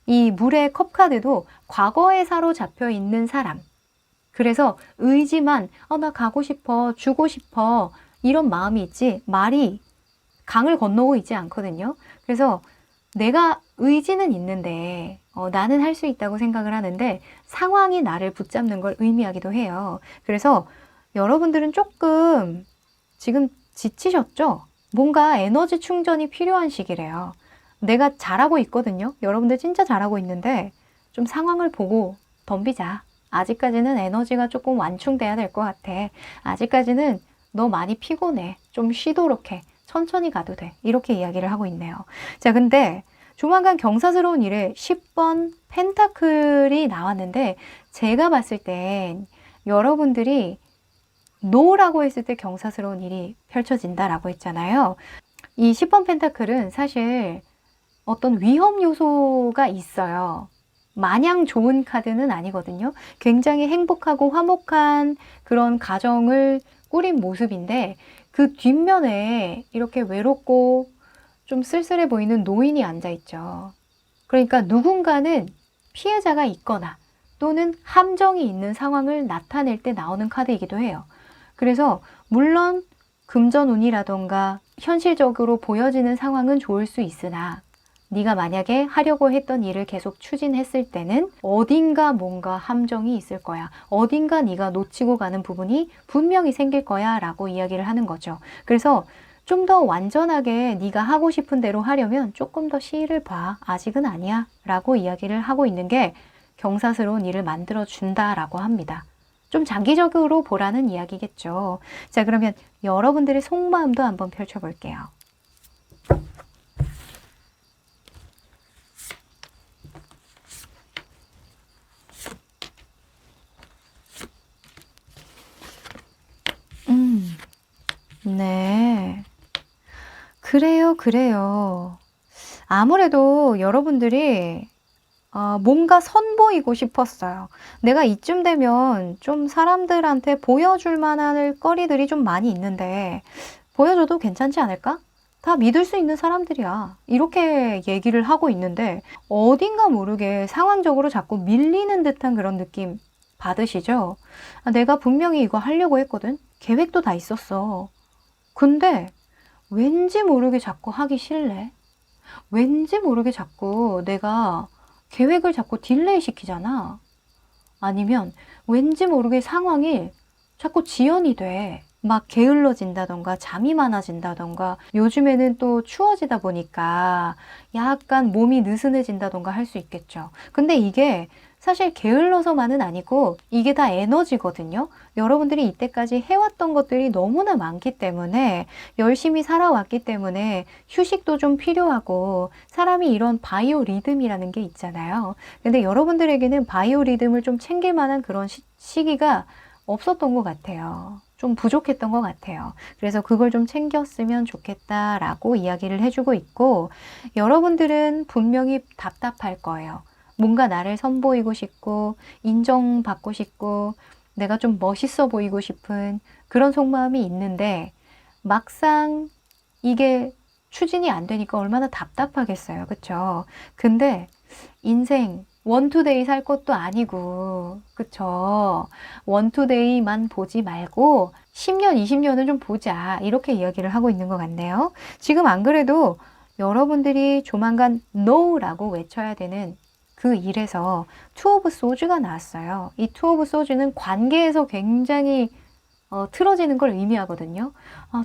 이 물의 컵 카드도 과거에 사로잡혀 있는 사람. 그래서 의지만 나 가고 싶어, 주고 싶어 이런 마음이 있지 말이 강을 건너고 있지 않거든요. 그래서 내가 의지는 있는데 나는 할 수 있다고 생각을 하는데 상황이 나를 붙잡는 걸 의미하기도 해요. 그래서 여러분들은 조금 지금 지치셨죠? 뭔가 에너지 충전이 필요한 시기래요. 내가 잘하고 있거든요. 여러분들 진짜 잘하고 있는데 좀 상황을 보고 덤비자. 아직까지는 에너지가 조금 완충돼야 될 것 같아. 아직까지는 너 많이 피곤해. 좀 쉬도록 해. 천천히 가도 돼. 이렇게 이야기를 하고 있네요. 자, 근데 조만간 경사스러운 일에 10번 펜타클이 나왔는데 제가 봤을 땐 여러분들이 노라고 했을 때 경사스러운 일이 펼쳐진다라고 했잖아요. 이 10번 펜타클은 사실 어떤 위험 요소가 있어요. 마냥 좋은 카드는 아니거든요. 굉장히 행복하고 화목한 그런 가정을 꾸린 모습인데 그 뒷면에 이렇게 외롭고 좀 쓸쓸해 보이는 노인이 앉아 있죠. 그러니까 누군가는 피해자가 있거나 또는 함정이 있는 상황을 나타낼 때 나오는 카드이기도 해요. 그래서 물론 금전운이라던가 현실적으로 보여지는 상황은 좋을 수 있으나 네가 만약에 하려고 했던 일을 계속 추진했을 때는 어딘가 뭔가 함정이 있을 거야. 어딘가 네가 놓치고 가는 부분이 분명히 생길 거야 라고 이야기를 하는 거죠. 그래서 좀 더 완전하게 네가 하고 싶은 대로 하려면 조금 더 시일을 봐. 아직은 아니야 라고 이야기를 하고 있는 게 경사스러운 일을 만들어 준다라고 합니다. 좀 장기적으로 보라는 이야기겠죠. 자, 그러면 여러분들의 속마음도 한번 펼쳐볼게요. 네. 그래요, 그래요. 아무래도 여러분들이 뭔가 선보이고 싶었어요. 내가 이쯤 되면 좀 사람들한테 보여줄 만한 거리들이 좀 많이 있는데 보여줘도 괜찮지 않을까? 다 믿을 수 있는 사람들이야. 이렇게 얘기를 하고 있는데 어딘가 모르게 상황적으로 자꾸 밀리는 듯한 그런 느낌 받으시죠? 내가 분명히 이거 하려고 했거든. 계획도 다 있었어. 근데 왠지 모르게 자꾸 하기 싫네. 왠지 모르게 자꾸 내가 계획을 자꾸 딜레이 시키잖아. 아니면 왠지 모르게 상황이 자꾸 지연이 돼. 막 게을러진다던가 잠이 많아진다던가 요즘에는 또 추워지다 보니까 약간 몸이 느슨해진다던가 할 수 있겠죠. 근데 이게 사실 게을러서만은 아니고 이게 다 에너지거든요. 여러분들이 이때까지 해왔던 것들이 너무나 많기 때문에 열심히 살아왔기 때문에 휴식도 좀 필요하고 사람이 이런 바이오 리듬이라는 게 있잖아요. 근데 여러분들에게는 바이오 리듬을 좀 챙길 만한 그런 시기가 없었던 것 같아요. 좀 부족했던 것 같아요. 그래서 그걸 좀 챙겼으면 좋겠다라고 이야기를 해주고 있고 여러분들은 분명히 답답할 거예요. 뭔가 나를 선보이고 싶고 인정받고 싶고 내가 좀 멋있어 보이고 싶은 그런 속마음이 있는데 막상 이게 추진이 안 되니까 얼마나 답답하겠어요. 그쵸? 근데 인생 원투데이 살 것도 아니고 그쵸? 원투데이만 보지 말고 10년, 20년은 좀 보자 이렇게 이야기를 하고 있는 것 같네요. 지금 안 그래도 여러분들이 조만간 NO라고 외쳐야 되는 그 일에서 투 오브 소즈가 나왔어요. 이 투 오브 소즈는 관계에서 굉장히 틀어지는 걸 의미하거든요.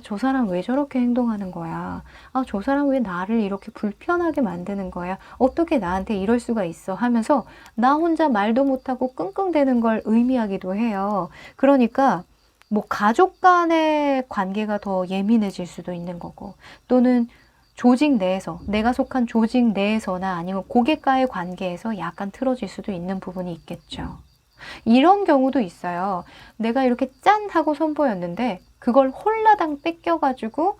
저 사람 왜 저렇게 행동하는 거야? 저 사람 왜 나를 이렇게 불편하게 만드는 거야? 어떻게 나한테 이럴 수가 있어? 하면서 나 혼자 말도 못하고 끙끙대는 걸 의미하기도 해요. 그러니까 뭐 가족 간의 관계가 더 예민해질 수도 있는 거고, 또는 조직 내에서, 내가 속한 조직 내에서나 아니면 고객과의 관계에서 약간 틀어질 수도 있는 부분이 있겠죠. 이런 경우도 있어요. 내가 이렇게 짠 하고 선보였는데 그걸 홀라당 뺏겨가지고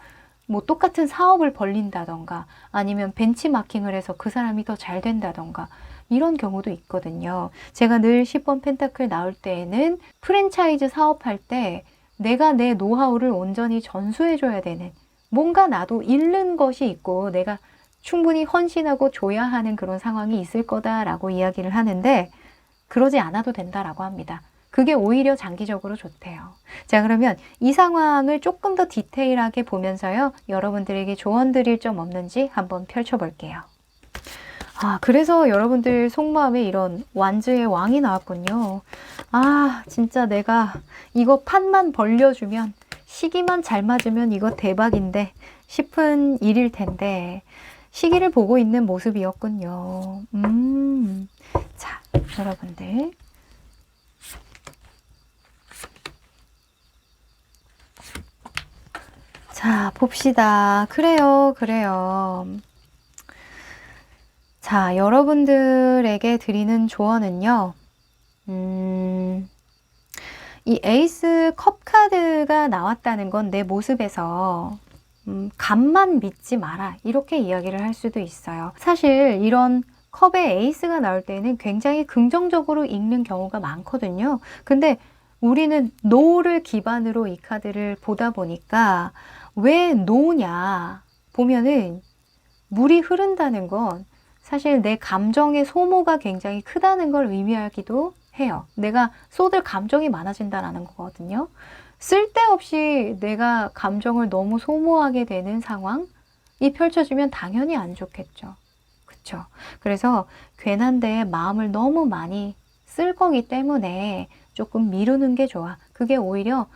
뭐 똑같은 사업을 벌린다던가 아니면 벤치마킹을 해서 그 사람이 더 잘 된다던가 이런 경우도 있거든요. 제가 늘 10번 펜타클 나올 때에는 프랜차이즈 사업할 때 내가 내 노하우를 온전히 전수해줘야 되는, 뭔가 나도 잃는 것이 있고 내가 충분히 헌신하고 줘야 하는 그런 상황이 있을 거다라고 이야기를 하는데, 그러지 않아도 된다라고 합니다. 그게 오히려 장기적으로 좋대요. 자, 그러면 이 상황을 조금 더 디테일하게 보면서요, 여러분들에게 조언 드릴 점 없는지 한번 펼쳐볼게요. 그래서 여러분들 속마음에 이런 완즈의 왕이 나왔군요. 진짜 내가 이거 판만 벌려주면, 시기만 잘 맞으면 이거 대박인데 싶은 일일 텐데 시기를 보고 있는 모습이었군요. 자, 여러분들. 자, 봅시다. 그래요. 자, 여러분들에게 드리는 조언은요. 이 에이스 컵 카드가 나왔다는 건 내 모습에서 감만 믿지 마라, 이렇게 이야기를 할 수도 있어요. 사실 이런 컵에 에이스가 나올 때는 굉장히 긍정적으로 읽는 경우가 많거든요. 근데 우리는 노를 기반으로 이 카드를 보다 보니까 왜 노냐 보면은, 물이 흐른다는 건 사실 내 감정의 소모가 굉장히 크다는 걸 의미하기도 해요. 내가 쏟을 감정이 많아진다는 거거든요. 쓸데없이 내가 감정을 너무 소모하게 되는 상황이 펼쳐지면 당연히 안 좋겠죠. 그쵸? 그래서 괜한 데에 마음을 너무 많이 쓸 거기 때문에 조금 미루는 게 좋아. 그게 오히려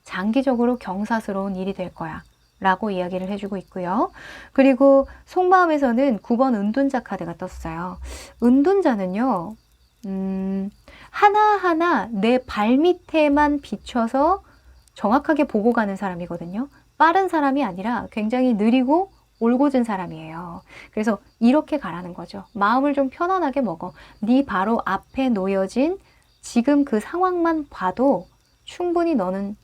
장기적으로 경사스러운 일이 될 거야 라고 이야기를 해주고 있고요. 그리고 속마음에서는 9번 은둔자 카드가 떴어요. 은둔자는요, 하나하나 내 발밑에만 비춰서 정확하게 보고 가는 사람이거든요. 빠른 사람이 아니라 굉장히 느리고 올곧은 사람이에요. 그래서 이렇게 가라는 거죠. 마음을 좀 편안하게 먹어. 네 바로 앞에 놓여진 지금 그 상황만 봐도 충분히 너는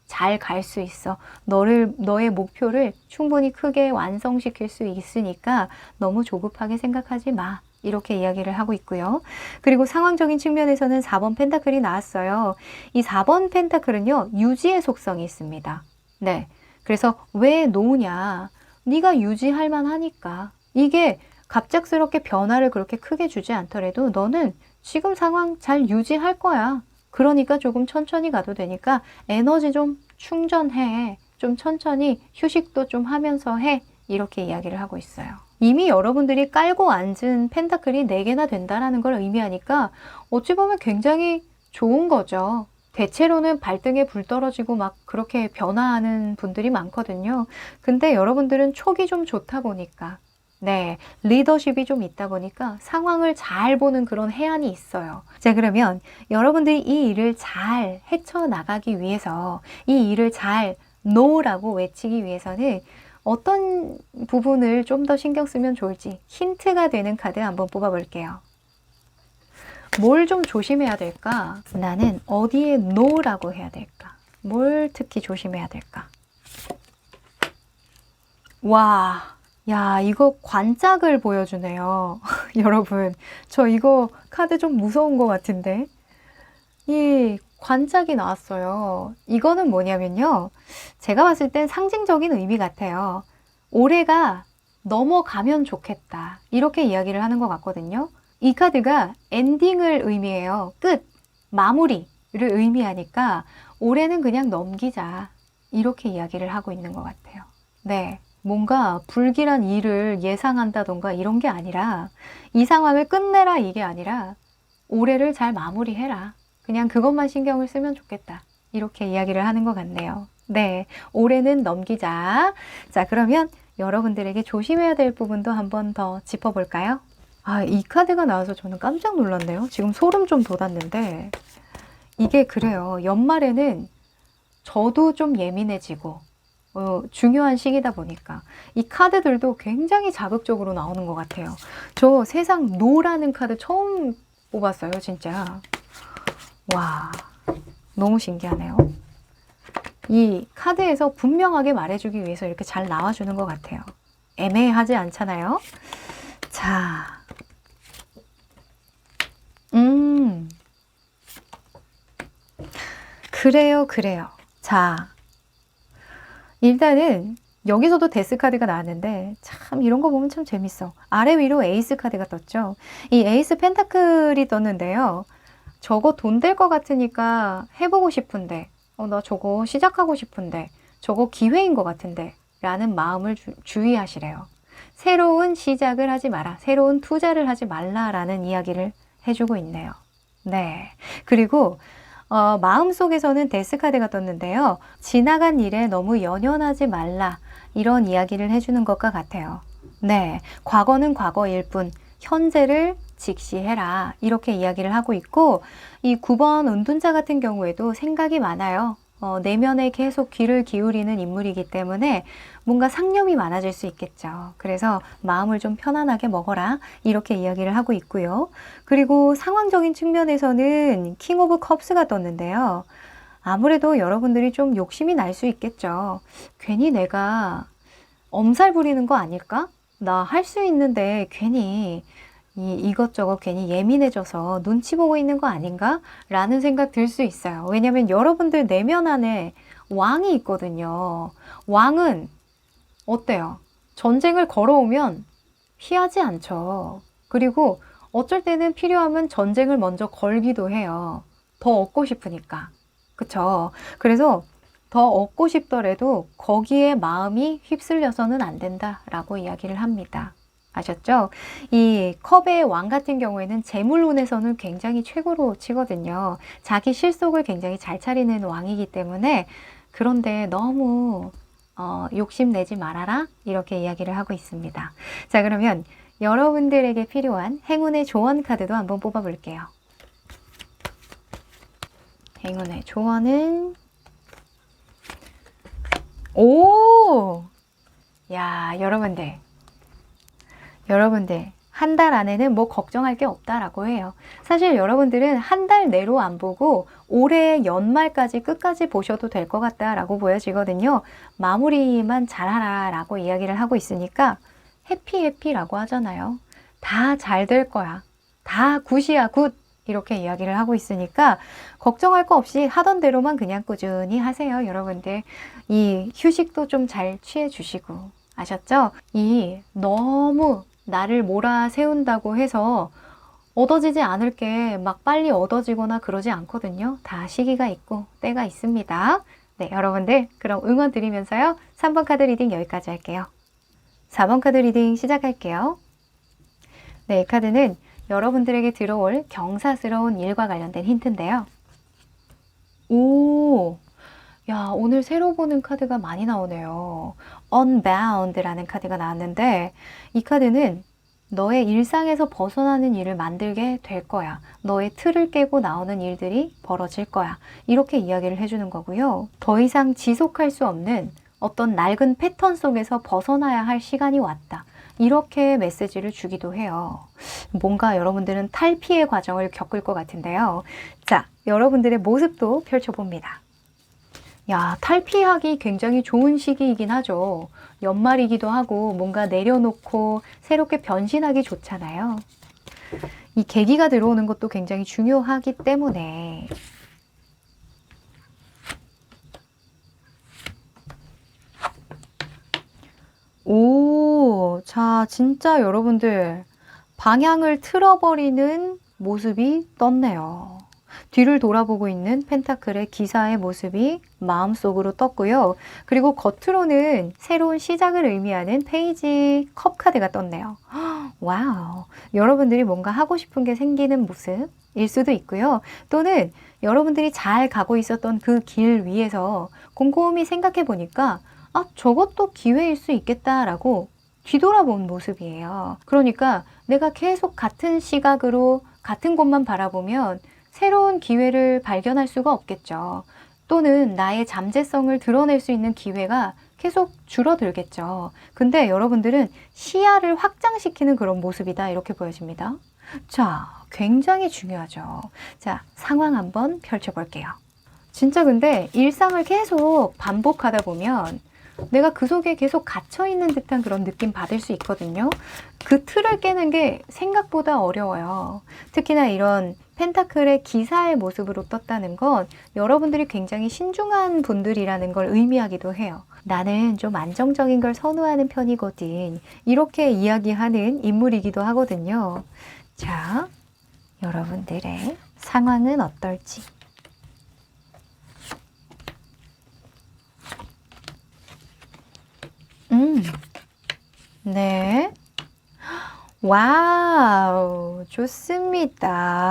잘 갈 수 있어. 너의 목표를 충분히 크게 완성시킬 수 있으니까 너무 조급하게 생각하지 마. 이렇게 이야기를 하고 있고요. 그리고 상황적인 측면에서는 4번 펜타클이 나왔어요. 이 4번 펜타클은요, 유지의 속성이 있습니다. 네. 그래서 왜 놓으냐? 네가 유지할 만하니까. 이게 갑작스럽게 변화를 그렇게 크게 주지 않더라도 너는 지금 상황 잘 유지할 거야. 그러니까 조금 천천히 가도 되니까 에너지 좀 충전해. 좀 천천히 휴식도 좀 하면서 해. 이렇게 이야기를 하고 있어요. 이미 여러분들이 깔고 앉은 펜타클이 4개나 된다는 걸 의미하니까 어찌 보면 굉장히 좋은 거죠. 대체로는 발등에 불 떨어지고 막 그렇게 변화하는 분들이 많거든요. 근데 여러분들은 촉이 좀 좋다 보니까, 네, 리더십이 좀 있다 보니까 상황을 잘 보는 그런 해안이 있어요. 자, 그러면 여러분들이 이 일을 잘 헤쳐나가기 위해서, 이 일을 잘 노라고 외치기 위해서는 어떤 부분을 좀 더 신경 쓰면 좋을지 힌트가 되는 카드 한번 뽑아볼게요. 뭘 좀 조심해야 될까? 나는 어디에 노라고 해야 될까? 뭘 특히 조심해야 될까? 와, 야, 이거 관짝을 보여주네요. 여러분, 저 이거 카드 좀 무서운 것 같은데. 이 관짝이 나왔어요. 이거는 뭐냐면요, 제가 봤을 땐 상징적인 의미 같아요. 올해가 넘어가면 좋겠다, 이렇게 이야기를 하는 것 같거든요. 이 카드가 엔딩을 의미해요. 끝, 마무리를 의미하니까 올해는 그냥 넘기자, 이렇게 이야기를 하고 있는 것 같아요. 네, 뭔가 불길한 일을 예상한다던가 이런 게 아니라, 이 상황을 끝내라 이게 아니라 올해를 잘 마무리해라, 그냥 그것만 신경을 쓰면 좋겠다, 이렇게 이야기를 하는 것 같네요. 네, 올해는 넘기자. 자, 그러면 여러분들에게 조심해야 될 부분도 한번 더 짚어볼까요? 이 카드가 나와서 저는 깜짝 놀랐네요. 지금 소름 좀 돋았는데, 이게 그래요. 연말에는 저도 좀 예민해지고 중요한 시기다 보니까 이 카드들도 굉장히 자극적으로 나오는 것 같아요. 저 세상 노라는 카드 처음 뽑았어요, 진짜. 와, 너무 신기하네요. 이 카드에서 분명하게 말해주기 위해서 이렇게 잘 나와주는 것 같아요. 애매하지 않잖아요. 자, 그래요. 자, 일단은 여기서도 데스 카드가 나왔는데 참 이런 거 보면 참 재밌어. 아래 위로 에이스 카드가 떴죠. 이 에이스 펜타클이 떴는데요. 저거 돈 될 것 같으니까 해보고 싶은데 나 저거 시작하고 싶은데 저거 기회인 것 같은데 라는 마음을 주의하시래요. 새로운 시작을 하지 마라. 새로운 투자를 하지 말라라는 이야기를 해주고 있네요. 네. 그리고 마음속에서는 데스카드가 떴는데요. 지나간 일에 너무 연연하지 말라. 이런 이야기를 해주는 것과 같아요. 네. 과거는 과거일 뿐 현재를 직시해라. 이렇게 이야기를 하고 있고 이 9번 은둔자 같은 경우에도 생각이 많아요. 내면에 계속 귀를 기울이는 인물이기 때문에 뭔가 상념이 많아질 수 있겠죠. 그래서 마음을 좀 편안하게 먹어라. 이렇게 이야기를 하고 있고요. 그리고 상황적인 측면에서는 킹 오브 컵스가 떴는데요. 아무래도 여러분들이 좀 욕심이 날 수 있겠죠. 괜히 내가 엄살 부리는 거 아닐까? 나 할 수 있는데 괜히 이것저것 괜히 예민해져서 눈치 보고 있는 거 아닌가? 라는 생각 들 수 있어요. 왜냐면 여러분들 내면 안에 왕이 있거든요. 왕은 어때요? 전쟁을 걸어오면 피하지 않죠. 그리고 어쩔 때는 필요하면 전쟁을 먼저 걸기도 해요. 더 얻고 싶으니까. 그쵸? 그래서 더 얻고 싶더라도 거기에 마음이 휩쓸려서는 안 된다라고 이야기를 합니다. 아셨죠? 이 컵의 왕 같은 경우에는 재물운에서는 굉장히 최고로 치거든요. 자기 실속을 굉장히 잘 차리는 왕이기 때문에 그런데 너무 욕심내지 말아라 이렇게 이야기를 하고 있습니다. 자, 그러면 여러분들에게 필요한 행운의 조언 카드도 한번 뽑아 볼게요. 행운의 조언은 야, 여러분들 한 달 안에는 뭐 걱정할 게 없다라고 해요. 사실 여러분들은 한 달 내로 안 보고 올해 연말까지 끝까지 보셔도 될 것 같다라고 보여지거든요. 마무리만 잘하라라고 이야기를 하고 있으니까 해피라고 하잖아요. 다 잘 될 거야. 다 굿이야, 굿. 이렇게 이야기를 하고 있으니까 걱정할 거 없이 하던 대로만 그냥 꾸준히 하세요, 여러분들. 이 휴식도 좀 잘 취해 주시고. 아셨죠? 이 너무 나를 몰아세운다고 해서 얻어지지 않을 게 막 빨리 얻어지거나 그러지 않거든요. 다 시기가 있고 때가 있습니다. 네, 여러분들 그럼 응원 드리면서요. 3번 카드 리딩 여기까지 할게요. 4번 카드 리딩 시작할게요. 네, 이 카드는 여러분들에게 들어올 경사스러운 일과 관련된 힌트인데요. 야, 오늘 새로 보는 카드가 많이 나오네요. Unbound라는 카드가 나왔는데 이 카드는 너의 일상에서 벗어나는 일을 만들게 될 거야. 너의 틀을 깨고 나오는 일들이 벌어질 거야. 이렇게 이야기를 해주는 거고요. 더 이상 지속할 수 없는 어떤 낡은 패턴 속에서 벗어나야 할 시간이 왔다. 이렇게 메시지를 주기도 해요. 뭔가 여러분들은 탈피의 과정을 겪을 것 같은데요. 자, 여러분들의 모습도 펼쳐봅니다. 야, 탈피하기 굉장히 좋은 시기이긴 하죠. 연말이기도 하고 뭔가 내려놓고 새롭게 변신하기 좋잖아요. 이 계기가 들어오는 것도 굉장히 중요하기 때문에 자, 진짜 여러분들 방향을 틀어버리는 모습이 떴네요. 뒤를 돌아보고 있는 펜타클의 기사의 모습이 마음속으로 떴고요. 그리고 겉으로는 새로운 시작을 의미하는 페이지 컵 카드가 떴네요. 와우! 여러분들이 뭔가 하고 싶은 게 생기는 모습일 수도 있고요. 또는 여러분들이 잘 가고 있었던 그 길 위에서 곰곰이 생각해 보니까 저것도 기회일 수 있겠다라고 뒤돌아본 모습이에요. 그러니까 내가 계속 같은 시각으로 같은 곳만 바라보면 새로운 기회를 발견할 수가 없겠죠. 또는 나의 잠재성을 드러낼 수 있는 기회가 계속 줄어들겠죠. 근데 여러분들은 시야를 확장시키는 그런 모습이다. 이렇게 보여집니다. 자, 굉장히 중요하죠. 자, 상황 한번 펼쳐볼게요. 진짜 근데 일상을 계속 반복하다 보면 내가 그 속에 계속 갇혀있는 듯한 그런 느낌 받을 수 있거든요. 그 틀을 깨는 게 생각보다 어려워요. 특히나 이런 펜타클의 기사의 모습으로 떴다는 건 여러분들이 굉장히 신중한 분들이라는 걸 의미하기도 해요. 나는 좀 안정적인 걸 선호하는 편이거든. 이렇게 이야기하는 인물이기도 하거든요. 자, 여러분들의 상황은 어떨지. 네. 와우, 좋습니다.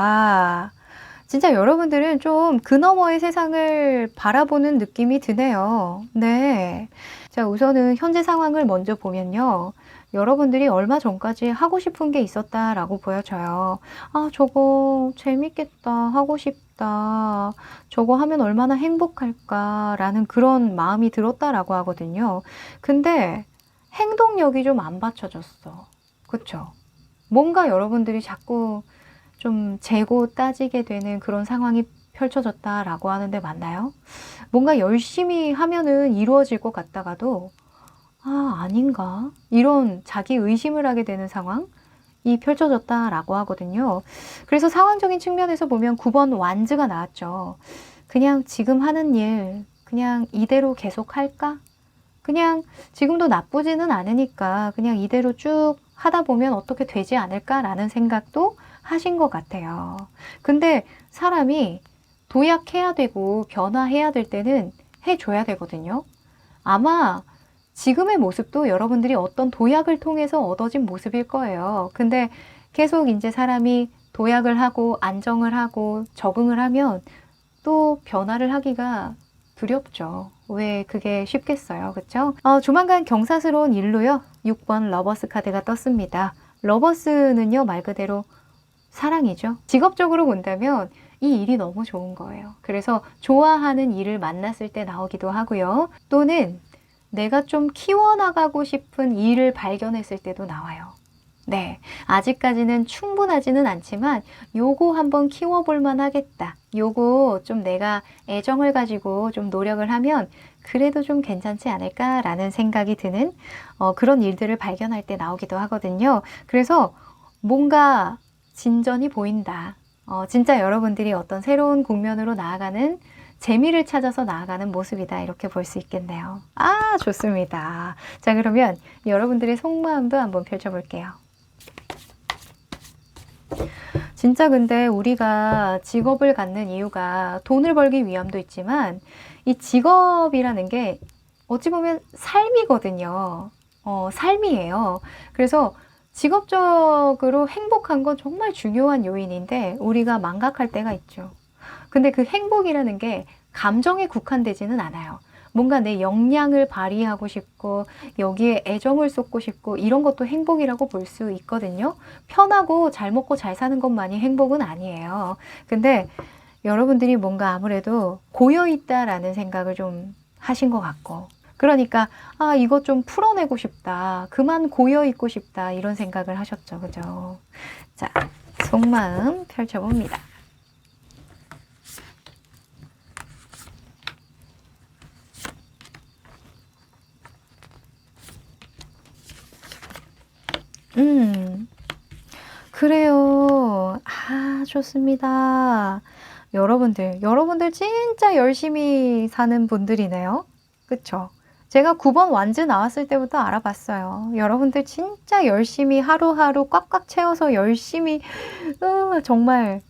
진짜 여러분들은 좀 그 너머의 세상을 바라보는 느낌이 드네요. 네. 자, 우선은 현재 상황을 먼저 보면요. 여러분들이 얼마 전까지 하고 싶은 게 있었다라고 보여져요. 아, 저거 재밌겠다. 하고 싶다. 저거 하면 얼마나 행복할까라는 그런 마음이 들었다라고 하거든요. 근데 행동력이 좀 안 받쳐졌어. 그쵸? 뭔가 여러분들이 자꾸 좀 재고 따지게 되는 그런 상황이 펼쳐졌다라고 하는데 맞나요? 뭔가 열심히 하면은 이루어질 것 같다가도 아닌가? 이런 자기 의심을 하게 되는 상황이 펼쳐졌다라고 하거든요. 그래서 상황적인 측면에서 보면 9번 완즈가 나왔죠. 그냥 지금 하는 일 그냥 이대로 계속 할까? 그냥 지금도 나쁘지는 않으니까 그냥 이대로 쭉 하다 보면 어떻게 되지 않을까라는 생각도 하신 것 같아요. 근데 사람이 도약해야 되고 변화해야 될 때는 해줘야 되거든요. 아마 지금의 모습도 여러분들이 어떤 도약을 통해서 얻어진 모습일 거예요. 근데 계속 이제 사람이 도약을 하고 안정을 하고 적응을 하면 또 변화를 하기가 두렵죠. 왜 그게 쉽겠어요. 그쵸? 조만간 경사스러운 일로요. 6번 러버스 카드가 떴습니다. 러버스는요, 말 그대로 사랑이죠. 직업적으로 본다면 이 일이 너무 좋은 거예요. 그래서 좋아하는 일을 만났을 때 나오기도 하고요. 또는 내가 좀 키워나가고 싶은 일을 발견했을 때도 나와요. 네, 아직까지는 충분하지는 않지만 요거 한번 키워볼 만하겠다. 요거 좀 내가 애정을 가지고 좀 노력을 하면 그래도 좀 괜찮지 않을까라는 생각이 드는 그런 일들을 발견할 때 나오기도 하거든요. 그래서 뭔가 진전이 보인다. 진짜 여러분들이 어떤 새로운 국면으로 나아가는 재미를 찾아서 나아가는 모습이다. 이렇게 볼 수 있겠네요. 아, 좋습니다. 자, 그러면 여러분들의 속마음도 한번 펼쳐볼게요. 진짜 근데 우리가 직업을 갖는 이유가 돈을 벌기 위함도 있지만 이 직업이라는 게 어찌 보면 삶이거든요. 삶이에요. 그래서 직업적으로 행복한 건 정말 중요한 요인인데 우리가 망각할 때가 있죠. 근데 그 행복이라는 게 감정에 국한되지는 않아요. 뭔가 내 역량을 발휘하고 싶고 여기에 애정을 쏟고 싶고 이런 것도 행복이라고 볼 수 있거든요. 편하고 잘 먹고 잘 사는 것만이 행복은 아니에요. 근데 여러분들이 뭔가 아무래도 고여있다라는 생각을 좀 하신 것 같고 그러니까 이것 좀 풀어내고 싶다. 그만 고여있고 싶다. 이런 생각을 하셨죠. 그죠? 자, 속마음 펼쳐봅니다. 그래요. 좋습니다. 여러분들 진짜 열심히 사는 분들이네요. 그쵸? 제가 9번 완즈 나왔을 때부터 알아봤어요. 여러분들 진짜 열심히 하루하루 꽉꽉 채워서 열심히 정말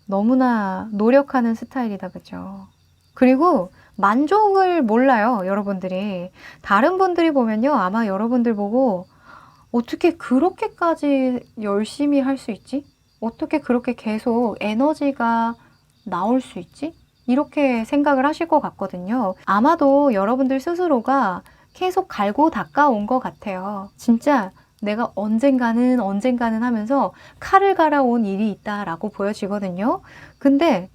너무나 노력하는 스타일이다. 그죠? 그리고 만족을 몰라요. 여러분들이. 다른 분들이 보면요. 아마 여러분들 보고 어떻게 그렇게까지 열심히 할 수 있지? 어떻게 그렇게 계속 에너지가 나올 수 있지? 이렇게 생각을 하실 것 같거든요. 아마도 여러분들 스스로가 계속 갈고 닦아온 것 같아요. 진짜 내가 언젠가는 하면서 칼을 갈아온 일이 있다라고 보여지거든요. 근데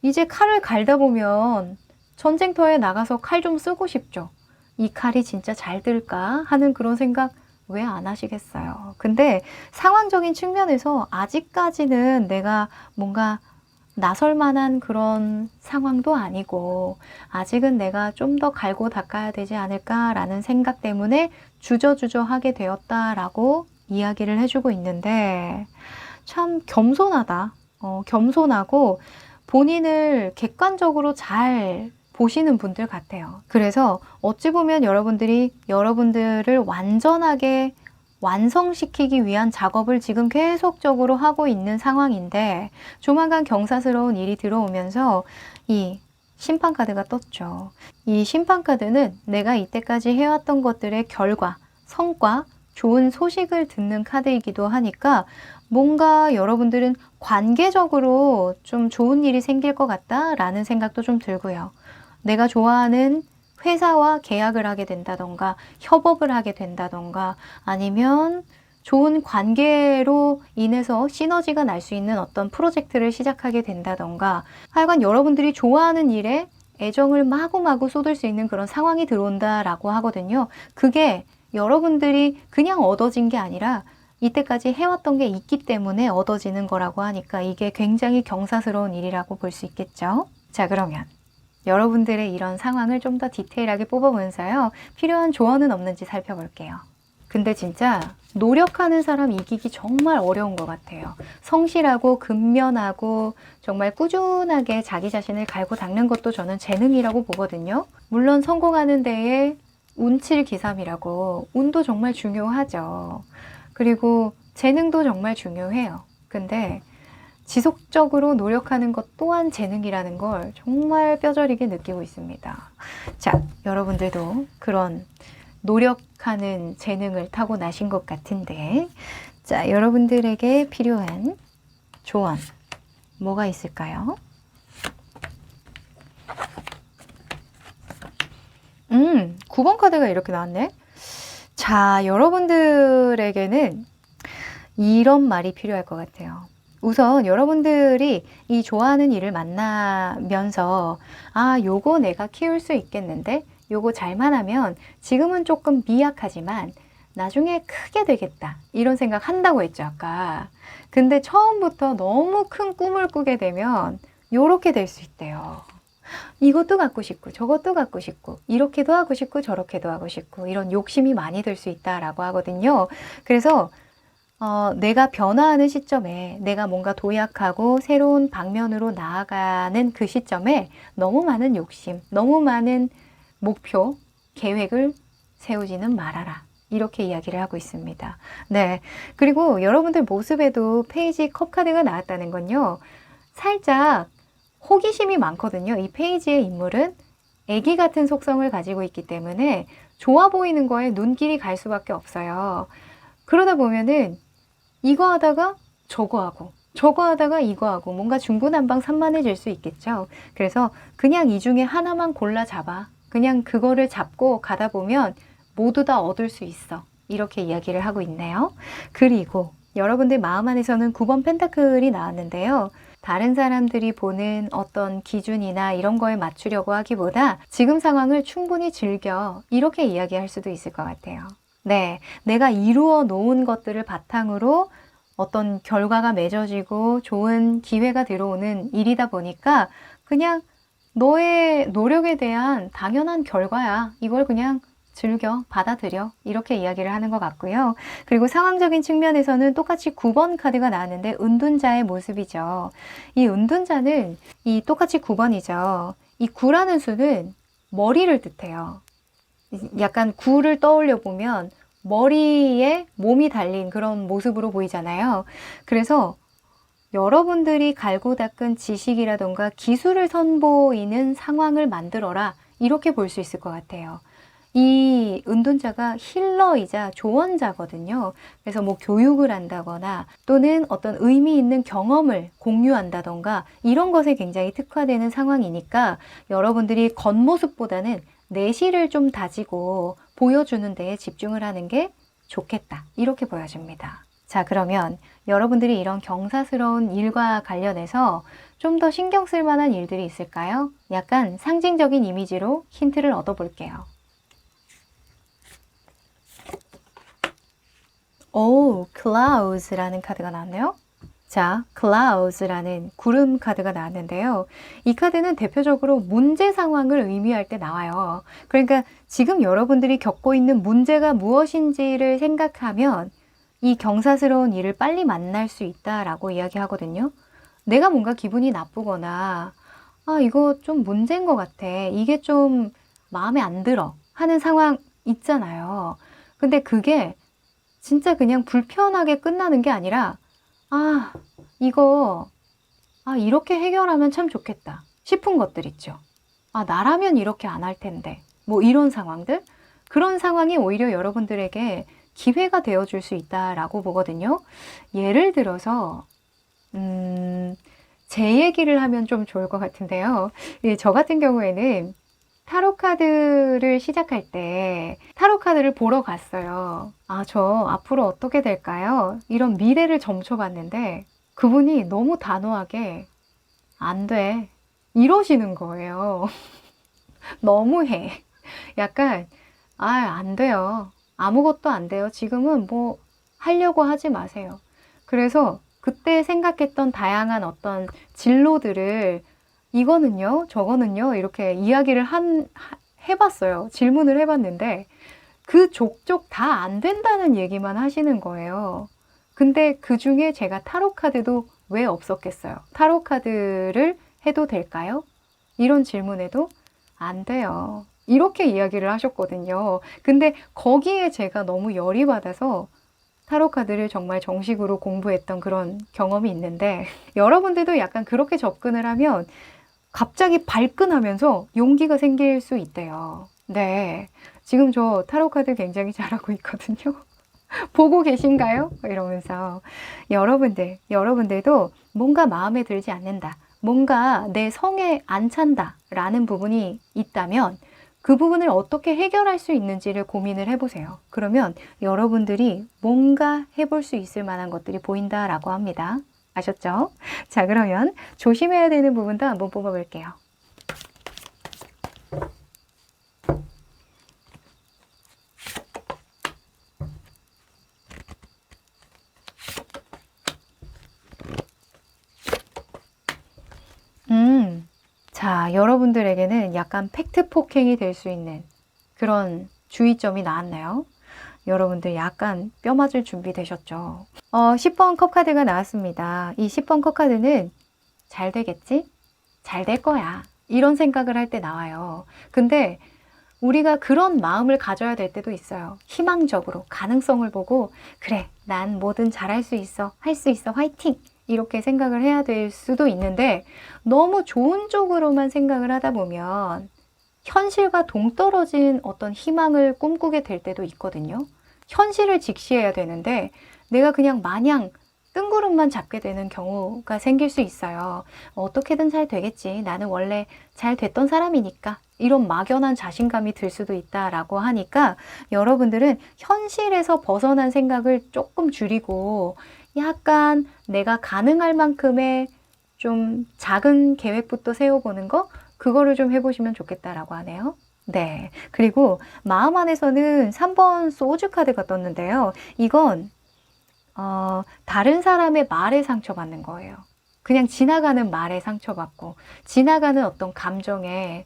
이제 칼을 갈다 보면 전쟁터에 나가서 칼 좀 쓰고 싶죠. 이 칼이 진짜 잘 들까 하는 그런 생각 왜 안 하시겠어요? 근데 상황적인 측면에서 아직까지는 내가 뭔가 나설 만한 그런 상황도 아니고 아직은 내가 좀 더 갈고 닦아야 되지 않을까라는 생각 때문에 주저주저 하게 되었다라고 이야기를 해주고 있는데 참 겸손하다. 겸손하고 본인을 객관적으로 잘 보시는 분들 같아요. 그래서 어찌 보면 여러분들이 여러분들을 완전하게 완성시키기 위한 작업을 지금 계속적으로 하고 있는 상황인데 조만간 경사스러운 일이 들어오면서 이 심판카드가 떴죠. 이 심판카드는 내가 이때까지 해왔던 것들의 결과, 성과, 좋은 소식을 듣는 카드이기도 하니까 뭔가 여러분들은 관계적으로 좀 좋은 일이 생길 것 같다라는 생각도 좀 들고요. 내가 좋아하는 회사와 계약을 하게 된다던가 협업을 하게 된다던가 아니면 좋은 관계로 인해서 시너지가 날 수 있는 어떤 프로젝트를 시작하게 된다던가 하여간 여러분들이 좋아하는 일에 애정을 마구마구 쏟을 수 있는 그런 상황이 들어온다라고 하거든요. 그게 여러분들이 그냥 얻어진 게 아니라 이때까지 해왔던 게 있기 때문에 얻어지는 거라고 하니까 이게 굉장히 경사스러운 일이라고 볼 수 있겠죠. 자, 그러면 여러분들의 이런 상황을 좀 더 디테일하게 뽑아보면서요. 필요한 조언은 없는지 살펴볼게요. 근데 진짜 노력하는 사람 이기기 정말 어려운 것 같아요. 성실하고 근면하고 정말 꾸준하게 자기 자신을 갈고 닦는 것도 저는 재능이라고 보거든요. 물론 성공하는 데에 운칠기삼이라고 운도 정말 중요하죠. 그리고 재능도 정말 중요해요. 근데 지속적으로 노력하는 것 또한 재능이라는 걸 정말 뼈저리게 느끼고 있습니다. 자, 여러분들도 그런 노력하는 재능을 타고나신 것 같은데 자, 여러분들에게 필요한 조언 뭐가 있을까요? 9번 카드가 이렇게 나왔네. 자, 여러분들에게는 이런 말이 필요할 것 같아요. 우선 여러분들이 이 좋아하는 일을 만나면서 아, 요거 내가 키울 수 있겠는데? 요거 잘만 하면 지금은 조금 미약하지만 나중에 크게 되겠다. 이런 생각 한다고 했죠, 아까. 근데 처음부터 너무 큰 꿈을 꾸게 되면 요렇게 될 수 있대요. 이것도 갖고 싶고 저것도 갖고 싶고 이렇게도 하고 싶고 저렇게도 하고 싶고 이런 욕심이 많이 들 수 있다라고 하거든요. 그래서 내가 변화하는 시점에 내가 뭔가 도약하고 새로운 방면으로 나아가는 그 시점에 너무 많은 욕심, 너무 많은 목표, 계획을 세우지는 말아라. 이렇게 이야기를 하고 있습니다. 네. 그리고 여러분들 모습에도 페이지 컵 카드가 나왔다는 건요. 살짝 호기심이 많거든요. 이 페이지의 인물은 애기 같은 속성을 가지고 있기 때문에 좋아 보이는 거에 눈길이 갈 수밖에 없어요. 그러다 보면은 이거 하다가 저거 하고 저거 하다가 이거 하고 뭔가 중구난방산만해질 수 있겠죠. 그래서 그냥 이 중에 하나만 골라 잡아. 그냥 그거를 잡고 가다 보면 모두 다 얻을 수 있어. 이렇게 이야기를 하고 있네요. 그리고 여러분들 마음 안에서는 9번 펜타클이 나왔는데요. 다른 사람들이 보는 어떤 기준이나 이런 거에 맞추려고 하기보다 지금 상황을 충분히 즐겨. 이렇게 이야기할 수도 있을 것 같아요. 네, 내가 이루어 놓은 것들을 바탕으로 어떤 결과가 맺어지고 좋은 기회가 들어오는 일이다 보니까 그냥 너의 노력에 대한 당연한 결과야. 이걸 그냥 즐겨, 받아들여. 이렇게 이야기를 하는 것 같고요. 그리고 상황적인 측면에서는 똑같이 9번 카드가 나왔는데 은둔자의 모습이죠. 이 은둔자는 이 똑같이 9번이죠. 이 9라는 수는 머리를 뜻해요. 약간 9를 떠올려 보면 머리에 몸이 달린 그런 모습으로 보이잖아요. 그래서 여러분들이 갈고 닦은 지식이라던가 기술을 선보이는 상황을 만들어라. 이렇게 볼 수 있을 것 같아요. 이 은둔자가 힐러이자 조언자거든요. 그래서 뭐 교육을 한다거나 또는 어떤 의미 있는 경험을 공유한다던가 이런 것에 굉장히 특화되는 상황이니까 여러분들이 겉모습보다는 내실을 좀 다지고 보여주는 데에 집중을 하는 게 좋겠다. 이렇게 보여집니다. 자, 그러면 여러분들이 이런 경사스러운 일과 관련해서 좀 더 신경 쓸 만한 일들이 있을까요? 약간 상징적인 이미지로 힌트를 얻어볼게요. 오, clouds라는 카드가 나왔네요. 자, clouds라는 구름 카드가 나왔는데요. 이 카드는 대표적으로 문제 상황을 의미할 때 나와요. 그러니까 지금 여러분들이 겪고 있는 문제가 무엇인지를 생각하면 이 경사스러운 일을 빨리 만날 수 있다라고 이야기하거든요. 내가 뭔가 기분이 나쁘거나 아, 이거 좀 문제인 것 같아. 이게 좀 마음에 안 들어 하는 상황 있잖아요. 근데 그게 진짜 그냥 불편하게 끝나는 게 아니라 아, 이거 이렇게 해결하면 참 좋겠다 싶은 것들 있죠. 아, 나라면 이렇게 안 할 텐데. 뭐 이런 상황들? 그런 상황이 오히려 여러분들에게 기회가 되어줄 수 있다라고 보거든요. 예를 들어서 제 얘기를 하면 좀 좋을 것 같은데요. 예, 저 같은 경우에는 타로 카드를 시작할 때 타로 카드를 보러 갔어요. 아, 저 앞으로 어떻게 될까요? 이런 미래를 점쳐봤는데 그분이 너무 단호하게 안 돼. 이러시는 거예요. 너무해. 약간, 아, 안 돼요. 아무것도 안 돼요. 지금은 뭐 하려고 하지 마세요. 그래서 그때 생각했던 다양한 어떤 진로들을 이거는요, 저거는요, 이렇게 이야기를 해봤어요. 질문을 해봤는데 그 족족 다 안 된다는 얘기만 하시는 거예요. 근데 그 중에 제가 타로 카드도 왜 없었겠어요? 타로 카드를 해도 될까요? 이런 질문에도 안 돼요. 이렇게 이야기를 하셨거든요. 근데 거기에 제가 너무 열이 받아서 타로 카드를 정말 정식으로 공부했던 그런 경험이 있는데 여러분들도 약간 그렇게 접근을 하면 갑자기 발끈하면서 용기가 생길 수 있대요. 네. 지금 저 타로 카드 굉장히 잘하고 있거든요. 보고 계신가요? 이러면서 여러분들도 뭔가 마음에 들지 않는다. 뭔가 내 성에 안 찬다 라는 부분이 있다면 그 부분을 어떻게 해결할 수 있는지를 고민을 해보세요. 그러면 여러분들이 뭔가 해볼 수 있을 만한 것들이 보인다라고 합니다. 아셨죠? 자, 그러면 조심해야 되는 부분도 한번 뽑아볼게요. 자, 여러분들에게는 약간 팩트 폭행이 될 수 있는 그런 주의점이 나왔나요? 여러분들 약간 뼈 맞을 준비 되셨죠? 10번 컵 카드가 나왔습니다. 이 10번 컵 카드는 잘 되겠지? 잘 될 거야. 이런 생각을 할 때 나와요. 근데 우리가 그런 마음을 가져야 될 때도 있어요. 희망적으로 가능성을 보고 그래, 난 뭐든 잘할 수 있어. 할 수 있어. 화이팅! 이렇게 생각을 해야 될 수도 있는데 너무 좋은 쪽으로만 생각을 하다 보면 현실과 동떨어진 어떤 희망을 꿈꾸게 될 때도 있거든요. 현실을 직시해야 되는데 내가 그냥 마냥 뜬구름만 잡게 되는 경우가 생길 수 있어요. 어떻게든 잘 되겠지. 나는 원래 잘 됐던 사람이니까. 이런 막연한 자신감이 들 수도 있다라고 하니까 여러분들은 현실에서 벗어난 생각을 조금 줄이고 약간 내가 가능할 만큼의 좀 작은 계획부터 세워보는 거, 그거를 좀 해보시면 좋겠다라고 하네요. 네. 그리고 마음 안에서는 3번 소주 카드가 떴는데요. 이건 다른 사람의 말에 상처받는 거예요. 그냥 지나가는 말에 상처받고 지나가는 어떤 감정에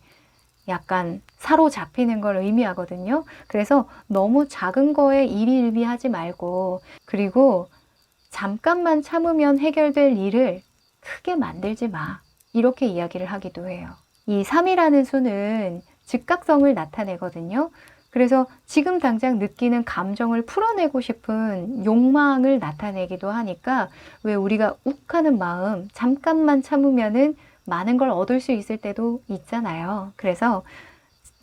약간 사로잡히는 걸 의미하거든요. 그래서 너무 작은 거에 일희일비하지 말고 그리고 잠깐만 참으면 해결될 일을 크게 만들지 마. 이렇게 이야기를 하기도 해요. 이 3이라는 수는 즉각성을 나타내거든요. 그래서 지금 당장 느끼는 감정을 풀어내고 싶은 욕망을 나타내기도 하니까 왜 우리가 욱하는 마음 잠깐만 참으면은 많은 걸 얻을 수 있을 때도 있잖아요. 그래서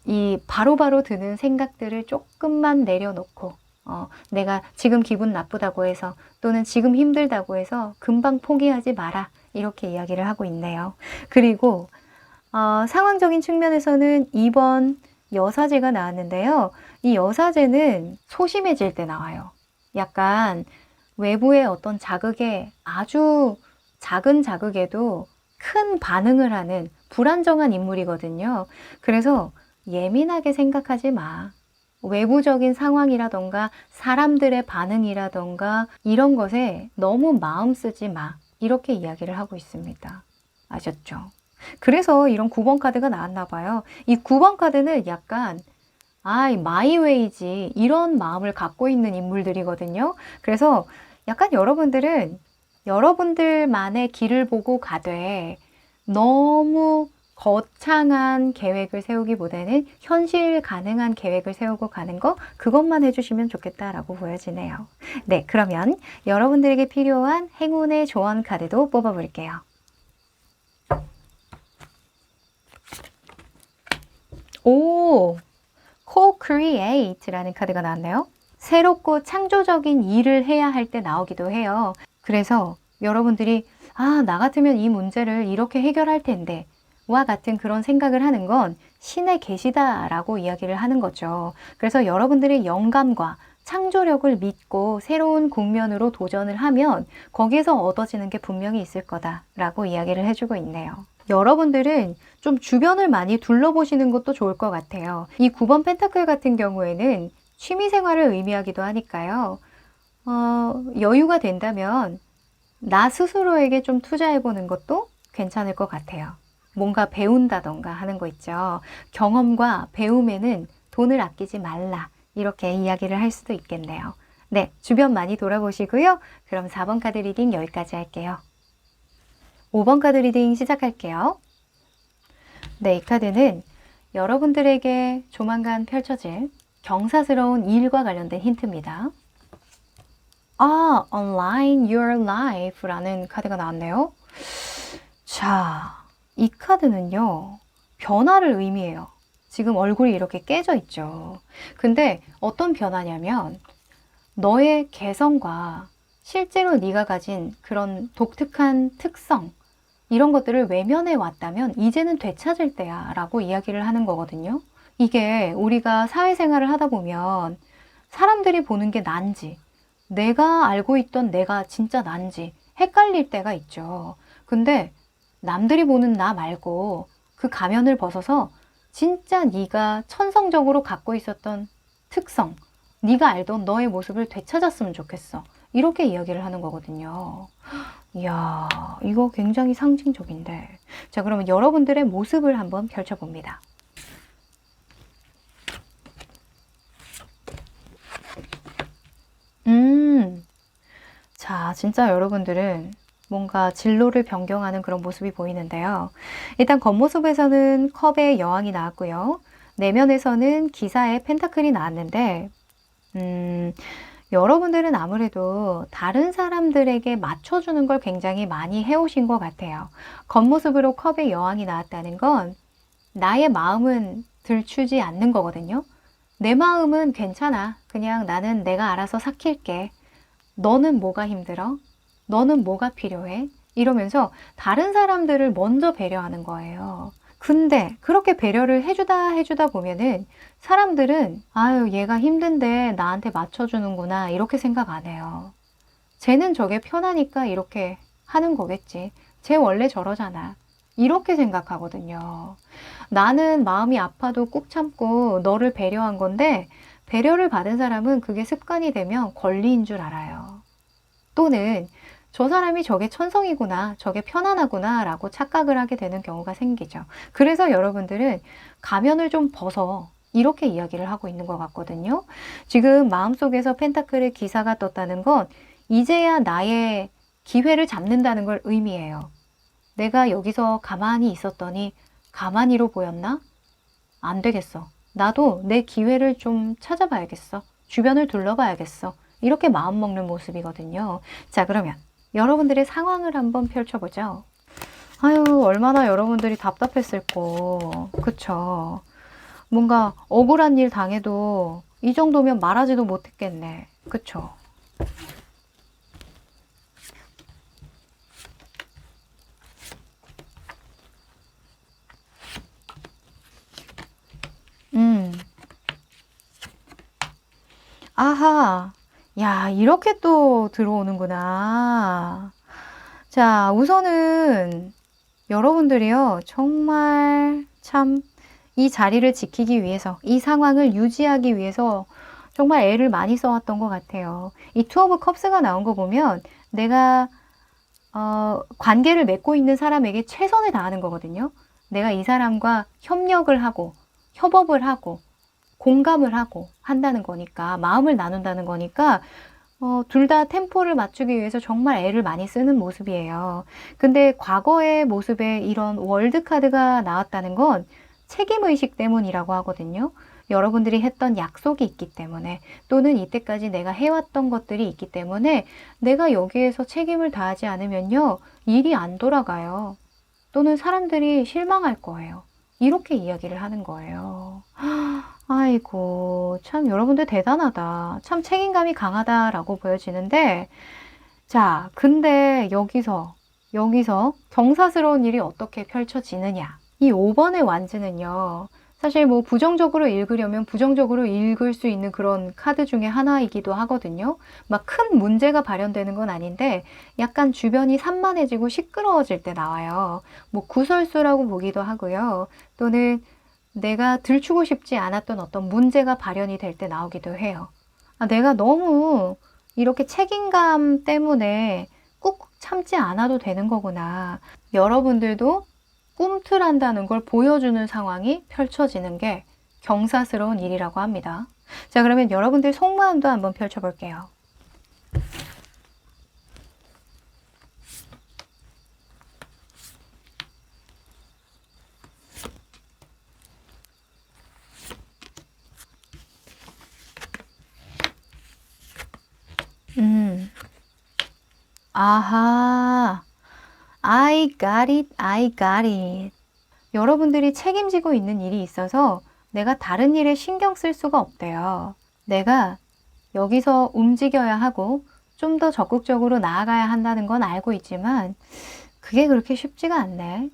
이 바로바로 드는 생각들을 조금만 내려놓고 내가 지금 기분 나쁘다고 해서 또는 지금 힘들다고 해서 금방 포기하지 마라. 이렇게 이야기를 하고 있네요. 그리고 상황적인 측면에서는 2번 여사제가 나왔는데요. 이 여사제는 소심해질 때 나와요. 약간 외부의 어떤 자극에 아주 작은 자극에도 큰 반응을 하는 불안정한 인물이거든요. 그래서 예민하게 생각하지 마. 외부적인 상황이라던가 사람들의 반응이라던가 이런 것에 너무 마음 쓰지 마. 이렇게 이야기를 하고 있습니다. 아셨죠? 그래서 이런 9번 카드가 나왔나 봐요. 이 9번 카드는 약간 마이웨이지 이런 마음을 갖고 있는 인물들이거든요. 그래서 약간 여러분들은 여러분들만의 길을 보고 가되 너무 거창한 계획을 세우기보다는 현실 가능한 계획을 세우고 가는 거 그것만 해주시면 좋겠다라고 보여지네요. 네, 그러면 여러분들에게 필요한 행운의 조언 카드도 뽑아볼게요. 오! Co-create라는 카드가 나왔네요. 새롭고 창조적인 일을 해야 할 때 나오기도 해요. 그래서 여러분들이 나 같으면 이 문제를 이렇게 해결할 텐데 와 같은 그런 생각을 하는 건 신의 계시다라고 이야기를 하는 거죠. 그래서 여러분들의 영감과 창조력을 믿고 새로운 국면으로 도전을 하면 거기에서 얻어지는 게 분명히 있을 거다라고 이야기를 해주고 있네요. 여러분들은 좀 주변을 많이 둘러보시는 것도 좋을 것 같아요. 이 9번 펜타클 같은 경우에는 취미생활을 의미하기도 하니까요. 여유가 된다면 나 스스로에게 좀 투자해보는 것도 괜찮을 것 같아요. 뭔가 배운다던가 하는 거 있죠. 경험과 배움에는 돈을 아끼지 말라. 이렇게 이야기를 할 수도 있겠네요. 네, 주변 많이 돌아보시고요. 그럼 4번 카드 리딩 여기까지 할게요. 5번 카드 리딩 시작할게요. 네, 이 카드는 여러분들에게 조만간 펼쳐질 경사스러운 일과 관련된 힌트입니다. Align Your Life라는 카드가 나왔네요. 자, 이 카드는요, 변화를 의미해요. 지금 얼굴이 이렇게 깨져 있죠. 근데 어떤 변화냐면 너의 개성과 실제로 네가 가진 그런 독특한 특성, 이런 것들을 외면해 왔다면 이제는 되찾을 때야 라고 이야기를 하는 거거든요. 이게 우리가 사회생활을 하다 보면 사람들이 보는 게 난지 내가 알고 있던 내가 진짜 난지 헷갈릴 때가 있죠. 근데 남들이 보는 나 말고 그 가면을 벗어서 진짜 네가 천성적으로 갖고 있었던 특성, 네가 알던 너의 모습을 되찾았으면 좋겠어. 이렇게 이야기를 하는 거거든요. 이야, 이거 굉장히 상징적인데. 자, 그러면 여러분들의 모습을 한번 펼쳐봅니다. 자, 진짜 여러분들은 뭔가 진로를 변경하는 그런 모습이 보이는데요. 일단 겉모습에서는 컵의 여왕이 나왔고요. 내면에서는 기사의 펜타클이 나왔는데, 여러분들은 아무래도 다른 사람들에게 맞춰주는 걸 굉장히 많이 해오신 것 같아요. 겉모습으로 컵의 여왕이 나왔다는 건 나의 마음은 들추지 않는 거거든요. 내 마음은 괜찮아. 그냥 나는 내가 알아서 삭힐게. 너는 뭐가 힘들어? 너는 뭐가 필요해? 이러면서 다른 사람들을 먼저 배려하는 거예요. 근데 그렇게 배려를 해주다 보면은 사람들은 아유, 얘가 힘든데 나한테 맞춰주는구나 이렇게 생각 안 해요. 쟤는 저게 편하니까 이렇게 하는 거겠지. 쟤 원래 저러잖아. 이렇게 생각하거든요. 나는 마음이 아파도 꾹 참고 너를 배려한 건데 배려를 받은 사람은 그게 습관이 되면 권리인 줄 알아요. 또는 저 사람이 저게 천성이구나, 저게 편안하구나 라고 착각을 하게 되는 경우가 생기죠. 그래서 여러분들은 가면을 좀 벗어 이렇게 이야기를 하고 있는 것 같거든요. 지금 마음속에서 펜타클의 기사가 떴다는 건 이제야 나의 기회를 잡는다는 걸 의미해요. 내가 여기서 가만히 있었더니 가만히로 보였나? 안 되겠어. 나도 내 기회를 좀 찾아봐야겠어. 주변을 둘러봐야겠어. 이렇게 마음먹는 모습이거든요. 자, 그러면 여러분들의 상황을 한번 펼쳐보죠. 아유, 얼마나 여러분들이 답답했을꼬. 그쵸? 뭔가 억울한 일 당해도 이 정도면 말하지도 못했겠네. 그쵸? 음. 아하. 야, 이렇게 또 들어오는구나. 자, 우선은 여러분들이요, 정말 참 이 자리를 지키기 위해서, 이 상황을 유지하기 위해서 정말 애를 많이 써왔던 것 같아요. 이 투 오브 컵스가 나온 거 보면 내가 관계를 맺고 있는 사람에게 최선을 다하는 거거든요. 내가 이 사람과 협력을 하고, 협업을 하고, 공감을 하고 한다는 거니까, 마음을 나눈다는 거니까, 둘 다 템포를 맞추기 위해서 정말 애를 많이 쓰는 모습이에요. 근데 과거의 모습에 이런 월드카드가 나왔다는 건 책임의식 때문이라고 하거든요. 여러분들이 했던 약속이 있기 때문에, 또는 이때까지 내가 해왔던 것들이 있기 때문에 내가 여기에서 책임을 다하지 않으면요, 일이 안 돌아가요. 또는 사람들이 실망할 거예요. 이렇게 이야기를 하는 거예요. 아이고, 참 여러분들 대단하다. 참 책임감이 강하다라고 보여지는데, 자, 근데 여기서 경사스러운 일이 어떻게 펼쳐지느냐. 이 5번의 완즈는요, 사실 뭐 부정적으로 읽으려면 부정적으로 읽을 수 있는 그런 카드 중에 하나이기도 하거든요. 막 큰 문제가 발현되는 건 아닌데 약간 주변이 산만해지고 시끄러워질 때 나와요. 뭐 구설수라고 보기도 하고요. 또는 내가 들추고 싶지 않았던 어떤 문제가 발현이 될 때 나오기도 해요. 아, 내가 너무 이렇게 책임감 때문에 꾹꾹 참지 않아도 되는 거구나. 여러분들도 꿈틀한다는 걸 보여주는 상황이 펼쳐지는 게 경사스러운 일이라고 합니다. 자, 그러면 여러분들 속마음도 한번 펼쳐볼게요. 아하, I got it, I got it. 여러분들이 책임지고 있는 일이 있어서 내가 다른 일에 신경 쓸 수가 없대요. 내가 여기서 움직여야 하고 좀 더 적극적으로 나아가야 한다는 건 알고 있지만 그게 그렇게 쉽지가 않네.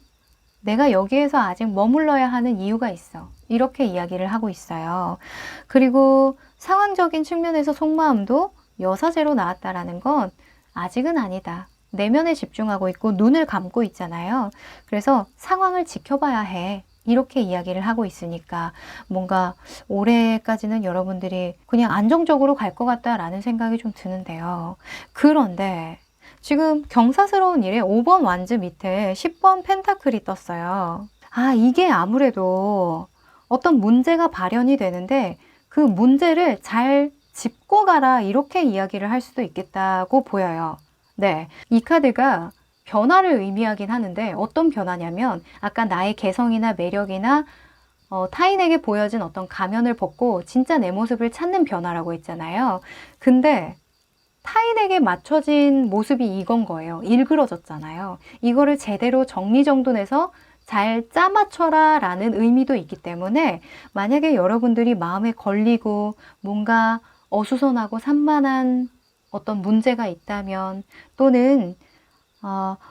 내가 여기에서 아직 머물러야 하는 이유가 있어. 이렇게 이야기를 하고 있어요. 그리고 상황적인 측면에서 속마음도 여사제로 나왔다라는 건 아직은 아니다. 내면에 집중하고 있고 눈을 감고 있잖아요. 그래서 상황을 지켜봐야 해. 이렇게 이야기를 하고 있으니까 뭔가 올해까지는 여러분들이 그냥 안정적으로 갈 것 같다라는 생각이 좀 드는데요. 그런데 지금 경사스러운 일에 5번 완즈 밑에 10번 펜타클이 떴어요. 아, 이게 아무래도 어떤 문제가 발현이 되는데 그 문제를 잘 짚고 가라 이렇게 이야기를 할 수도 있겠다고 보여요. 네, 이 카드가 변화를 의미하긴 하는데 어떤 변화냐면 아까 나의 개성이나 매력이나 타인에게 보여진 어떤 가면을 벗고 진짜 내 모습을 찾는 변화라고 했잖아요. 근데 타인에게 맞춰진 모습이 이건 거예요. 일그러졌잖아요. 이거를 제대로 정리정돈해서 잘 짜맞춰라 라는 의미도 있기 때문에 만약에 여러분들이 마음에 걸리고 뭔가 어수선하고 산만한 어떤 문제가 있다면 또는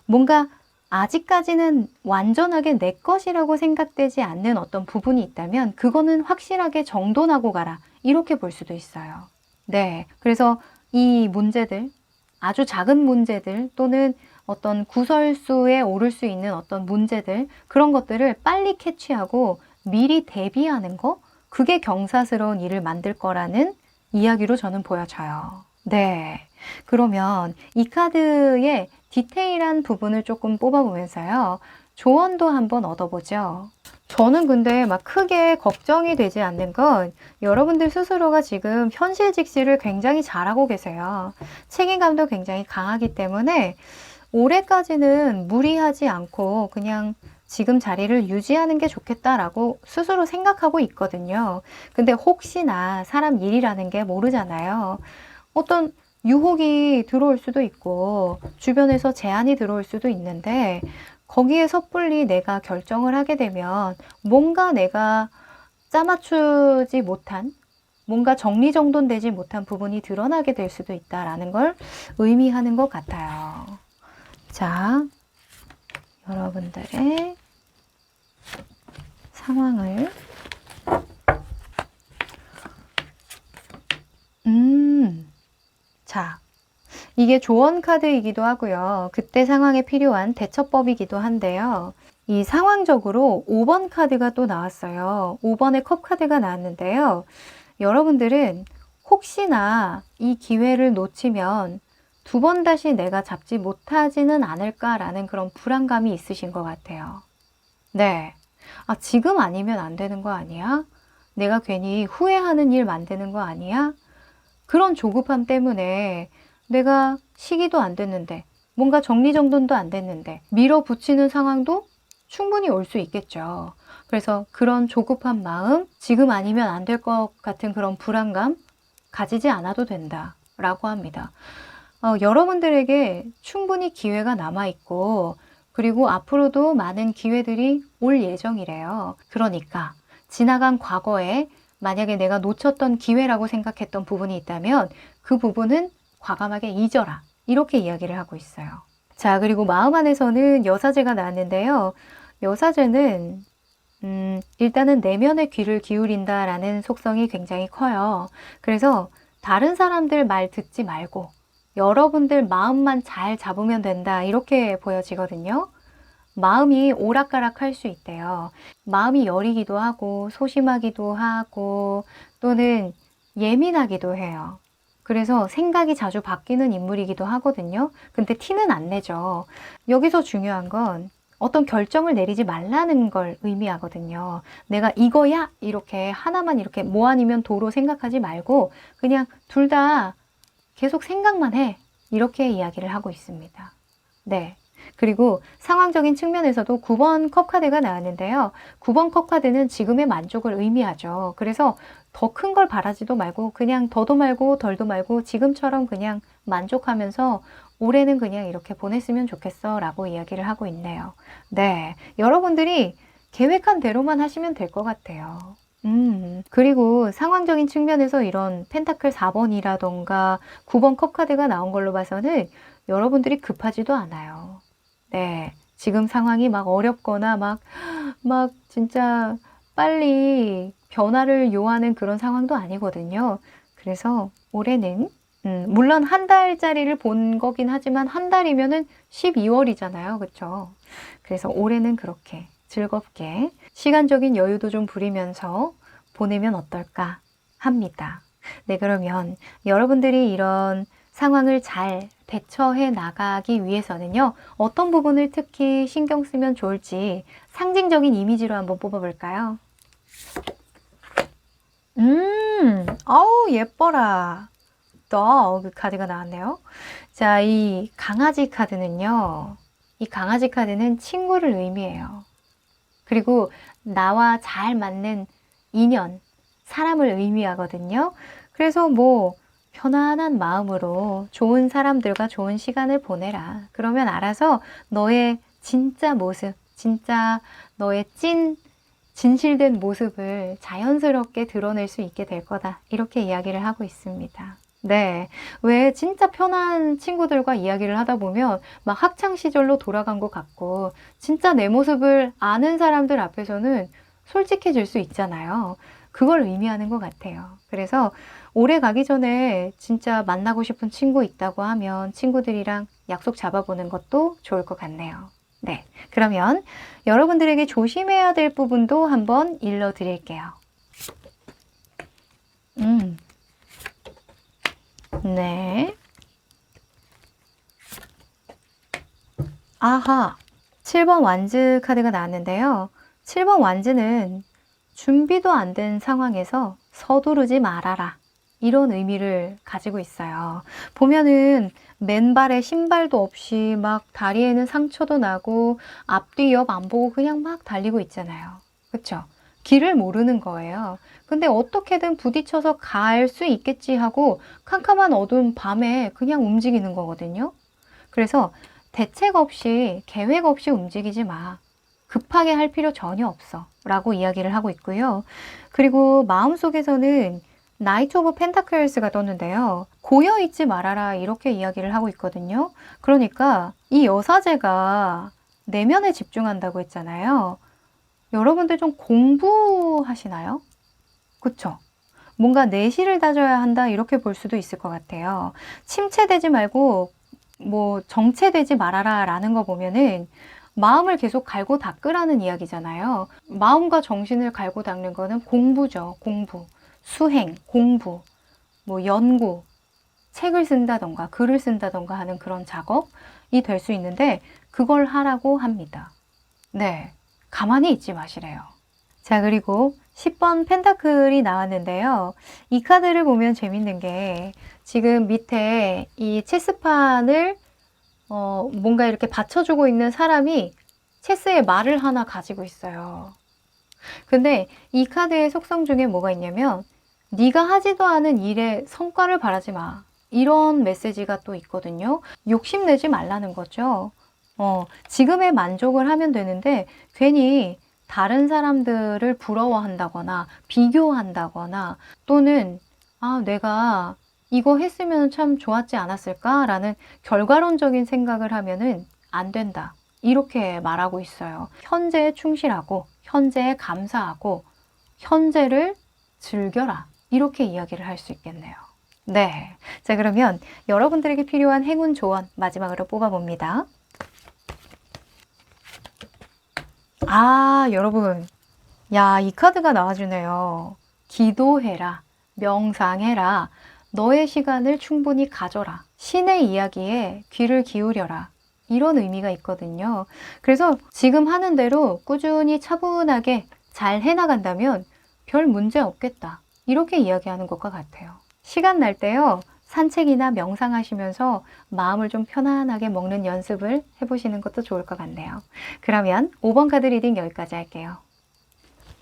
뭔가 아직까지는 완전하게 내 것이라고 생각되지 않는 어떤 부분이 있다면 그거는 확실하게 정돈하고 가라 이렇게 볼 수도 있어요. 네, 그래서 이 문제들, 아주 작은 문제들 또는 어떤 구설수에 오를 수 있는 어떤 문제들 그런 것들을 빨리 캐치하고 미리 대비하는 거 그게 경사스러운 일을 만들 거라는 이야기로 저는 보여져요. 네, 그러면 이 카드의 디테일한 부분을 조금 뽑아보면서요. 조언도 한번 얻어보죠. 저는 근데 막 크게 걱정이 되지 않는 건 여러분들 스스로가 지금 현실 직시를 굉장히 잘하고 계세요. 책임감도 굉장히 강하기 때문에 올해까지는 무리하지 않고 그냥 지금 자리를 유지하는 게 좋겠다라고 스스로 생각하고 있거든요. 근데 혹시나 사람 일이라는 게 모르잖아요. 어떤 유혹이 들어올 수도 있고 주변에서 제안이 들어올 수도 있는데 거기에 섣불리 내가 결정을 하게 되면 뭔가 내가 짜맞추지 못한 뭔가 정리정돈되지 못한 부분이 드러나게 될 수도 있다라는 걸 의미하는 것 같아요. 자, 여러분들의 상황을 이게 조언 카드이기도 하고요. 그때 상황에 필요한 대처법이기도 한데요. 이 상황적으로 5번 카드가 또 나왔어요. 5번의 컵 카드가 나왔는데요. 여러분들은 혹시나 이 기회를 놓치면 두 번 다시 내가 잡지 못하지는 않을까라는 그런 불안감이 있으신 것 같아요. 네. 아, 지금 아니면 안 되는 거 아니야? 내가 괜히 후회하는 일 만드는 거 아니야? 그런 조급함 때문에 내가 시기도 안 됐는데, 뭔가 정리정돈도 안 됐는데, 밀어붙이는 상황도 충분히 올 수 있겠죠. 그래서 그런 조급한 마음, 지금 아니면 안 될 것 같은 그런 불안감 가지지 않아도 된다라고 합니다. 여러분들에게 충분히 기회가 남아있고, 그리고 앞으로도 많은 기회들이 올 예정이래요. 그러니까 지나간 과거에 만약에 내가 놓쳤던 기회라고 생각했던 부분이 있다면 그 부분은 과감하게 잊어라. 이렇게 이야기를 하고 있어요. 자, 그리고 마음 안에서는 여사제가 나왔는데요. 여사제는 일단은 내면의 귀를 기울인다라는 속성이 굉장히 커요. 그래서 다른 사람들 말 듣지 말고 여러분들 마음만 잘 잡으면 된다. 이렇게 보여지거든요. 마음이 오락가락할 수 있대요. 마음이 여리기도 하고 소심하기도 하고 또는 예민하기도 해요. 그래서 생각이 자주 바뀌는 인물이기도 하거든요. 근데 티는 안 내죠. 여기서 중요한 건 어떤 결정을 내리지 말라는 걸 의미하거든요. 내가 이거야 이렇게 하나만 이렇게 뭐 아니면 도로 생각하지 말고 그냥 둘 다 계속 생각만 해. 이렇게 이야기를 하고 있습니다. 네. 그리고 상황적인 측면에서도 9번 컵 카드가 나왔는데요. 9번 컵 카드는 지금의 만족을 의미하죠. 그래서 더 큰 걸 바라지도 말고 그냥 더도 말고 덜도 말고 지금처럼 그냥 만족하면서 올해는 그냥 이렇게 보냈으면 좋겠어 라고 이야기를 하고 있네요. 네. 여러분들이 계획한 대로만 하시면 될 것 같아요. 그리고 상황적인 측면에서 이런 펜타클 4번이라던가 9번 컵 카드가 나온 걸로 봐서는 여러분들이 급하지도 않아요. 네. 지금 상황이 막 어렵거나 막 진짜 빨리 변화를 요하는 그런 상황도 아니거든요. 그래서 올해는, 물론 한 달짜리를 본 거긴 하지만 한 달이면은 12월이잖아요. 그쵸? 그래서 올해는 그렇게 즐겁게 시간적인 여유도 좀 부리면서 보내면 어떨까 합니다. 네, 그러면 여러분들이 이런 상황을 잘 대처해 나가기 위해서는요, 어떤 부분을 특히 신경 쓰면 좋을지 상징적인 이미지로 한번 뽑아볼까요? 아우, 예뻐라. 그 카드가 나왔네요. 자, 이 강아지 카드는요, 이 강아지 카드는 친구를 의미해요. 그리고 나와 잘 맞는 인연, 사람을 의미하거든요. 그래서 뭐 편안한 마음으로 좋은 사람들과 좋은 시간을 보내라. 그러면 알아서 너의 진짜 모습, 진짜 너의 진실된 모습을 자연스럽게 드러낼 수 있게 될 거다. 이렇게 이야기를 하고 있습니다. 네. 왜 진짜 편한 친구들과 이야기를 하다 보면 막 학창 시절로 돌아간 것 같고 진짜 내 모습을 아는 사람들 앞에서는 솔직해질 수 있잖아요. 그걸 의미하는 것 같아요. 그래서 올해 가기 전에 진짜 만나고 싶은 친구 있다고 하면 친구들이랑 약속 잡아보는 것도 좋을 것 같네요. 네. 그러면 여러분들에게 조심해야 될 부분도 한번 일러드릴게요. 네. 아하. 7번 완즈 카드가 나왔는데요. 7번 완즈는 준비도 안 된 상황에서 서두르지 말아라. 이런 의미를 가지고 있어요. 보면은 맨발에 신발도 없이 막 다리에는 상처도 나고 앞뒤 옆 안 보고 그냥 막 달리고 있잖아요. 그쵸? 길을 모르는 거예요. 근데 어떻게든 부딪혀서 갈 수 있겠지 하고 캄캄한 어두운 밤에 그냥 움직이는 거거든요. 그래서 대책 없이 계획 없이 움직이지 마. 급하게 할 필요 전혀 없어. 라고 이야기를 하고 있고요. 그리고 마음속에서는 나이트 오브 펜타클스가 떴는데요. 고여있지 말아라 이렇게 이야기를 하고 있거든요. 그러니까 이 여사제가 내면에 집중한다고 했잖아요. 여러분들 좀 공부하시나요? 그쵸? 뭔가 내실을 다져야 한다 이렇게 볼 수도 있을 것 같아요. 침체되지 말고 뭐 정체되지 말아라 라는 거 보면은 마음을 계속 갈고 닦으라는 이야기잖아요. 마음과 정신을 갈고 닦는 거는 공부죠. 공부, 수행, 공부, 뭐 연구, 책을 쓴다던가 글을 쓴다던가 하는 그런 작업이 될 수 있는데 그걸 하라고 합니다. 네, 가만히 있지 마시래요. 자, 그리고 10번 펜타클이 나왔는데요. 이 카드를 보면 재밌는 게 지금 밑에 이 체스판을 뭔가 이렇게 받쳐주고 있는 사람이 체스의 말을 하나 가지고 있어요. 근데 이 카드의 속성 중에 뭐가 있냐면 네가 하지도 않은 일에 성과를 바라지 마. 이런 메시지가 또 있거든요. 욕심내지 말라는 거죠. 지금의 만족을 하면 되는데 괜히 다른 사람들을 부러워한다거나 비교한다거나 또는 내가 이거 했으면 참 좋았지 않았을까라는 결과론적인 생각을 하면은 안 된다. 이렇게 말하고 있어요. 현재에 충실하고 현재에 감사하고 현재를 즐겨라. 이렇게 이야기를 할 수 있겠네요. 네. 자, 그러면 여러분들에게 필요한 행운 조언 마지막으로 뽑아봅니다. 여러분. 야, 이 카드가 나와주네요. 기도해라. 명상해라. 너의 시간을 충분히 가져라. 신의 이야기에 귀를 기울여라. 이런 의미가 있거든요. 그래서 지금 하는 대로 꾸준히 차분하게 잘 해나간다면 별 문제 없겠다. 이렇게 이야기하는 것과 같아요. 시간 날 때요. 산책이나 명상하시면서 마음을 좀 편안하게 먹는 연습을 해보시는 것도 좋을 것 같네요. 그러면 5번 카드 리딩 여기까지 할게요.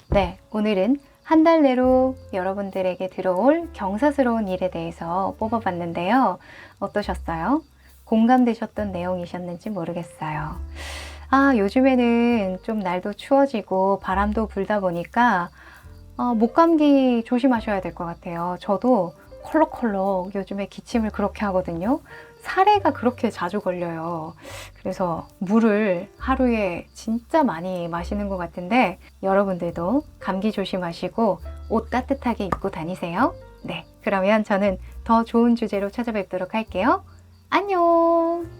네, 오늘은 한 달 내로 여러분들에게 들어올 경사스러운 일에 대해서 뽑아봤는데요. 어떠셨어요? 공감되셨던 내용이셨는지 모르겠어요. 요즘에는 좀 날도 추워지고 바람도 불다 보니까 목감기 조심하셔야 될 것 같아요. 저도 컬럭컬럭 요즘에 기침을 그렇게 하거든요. 사례가 그렇게 자주 걸려요. 그래서 물을 하루에 진짜 많이 마시는 것 같은데 여러분들도 감기 조심하시고 옷 따뜻하게 입고 다니세요. 네, 그러면 저는 더 좋은 주제로 찾아뵙도록 할게요. 안녕!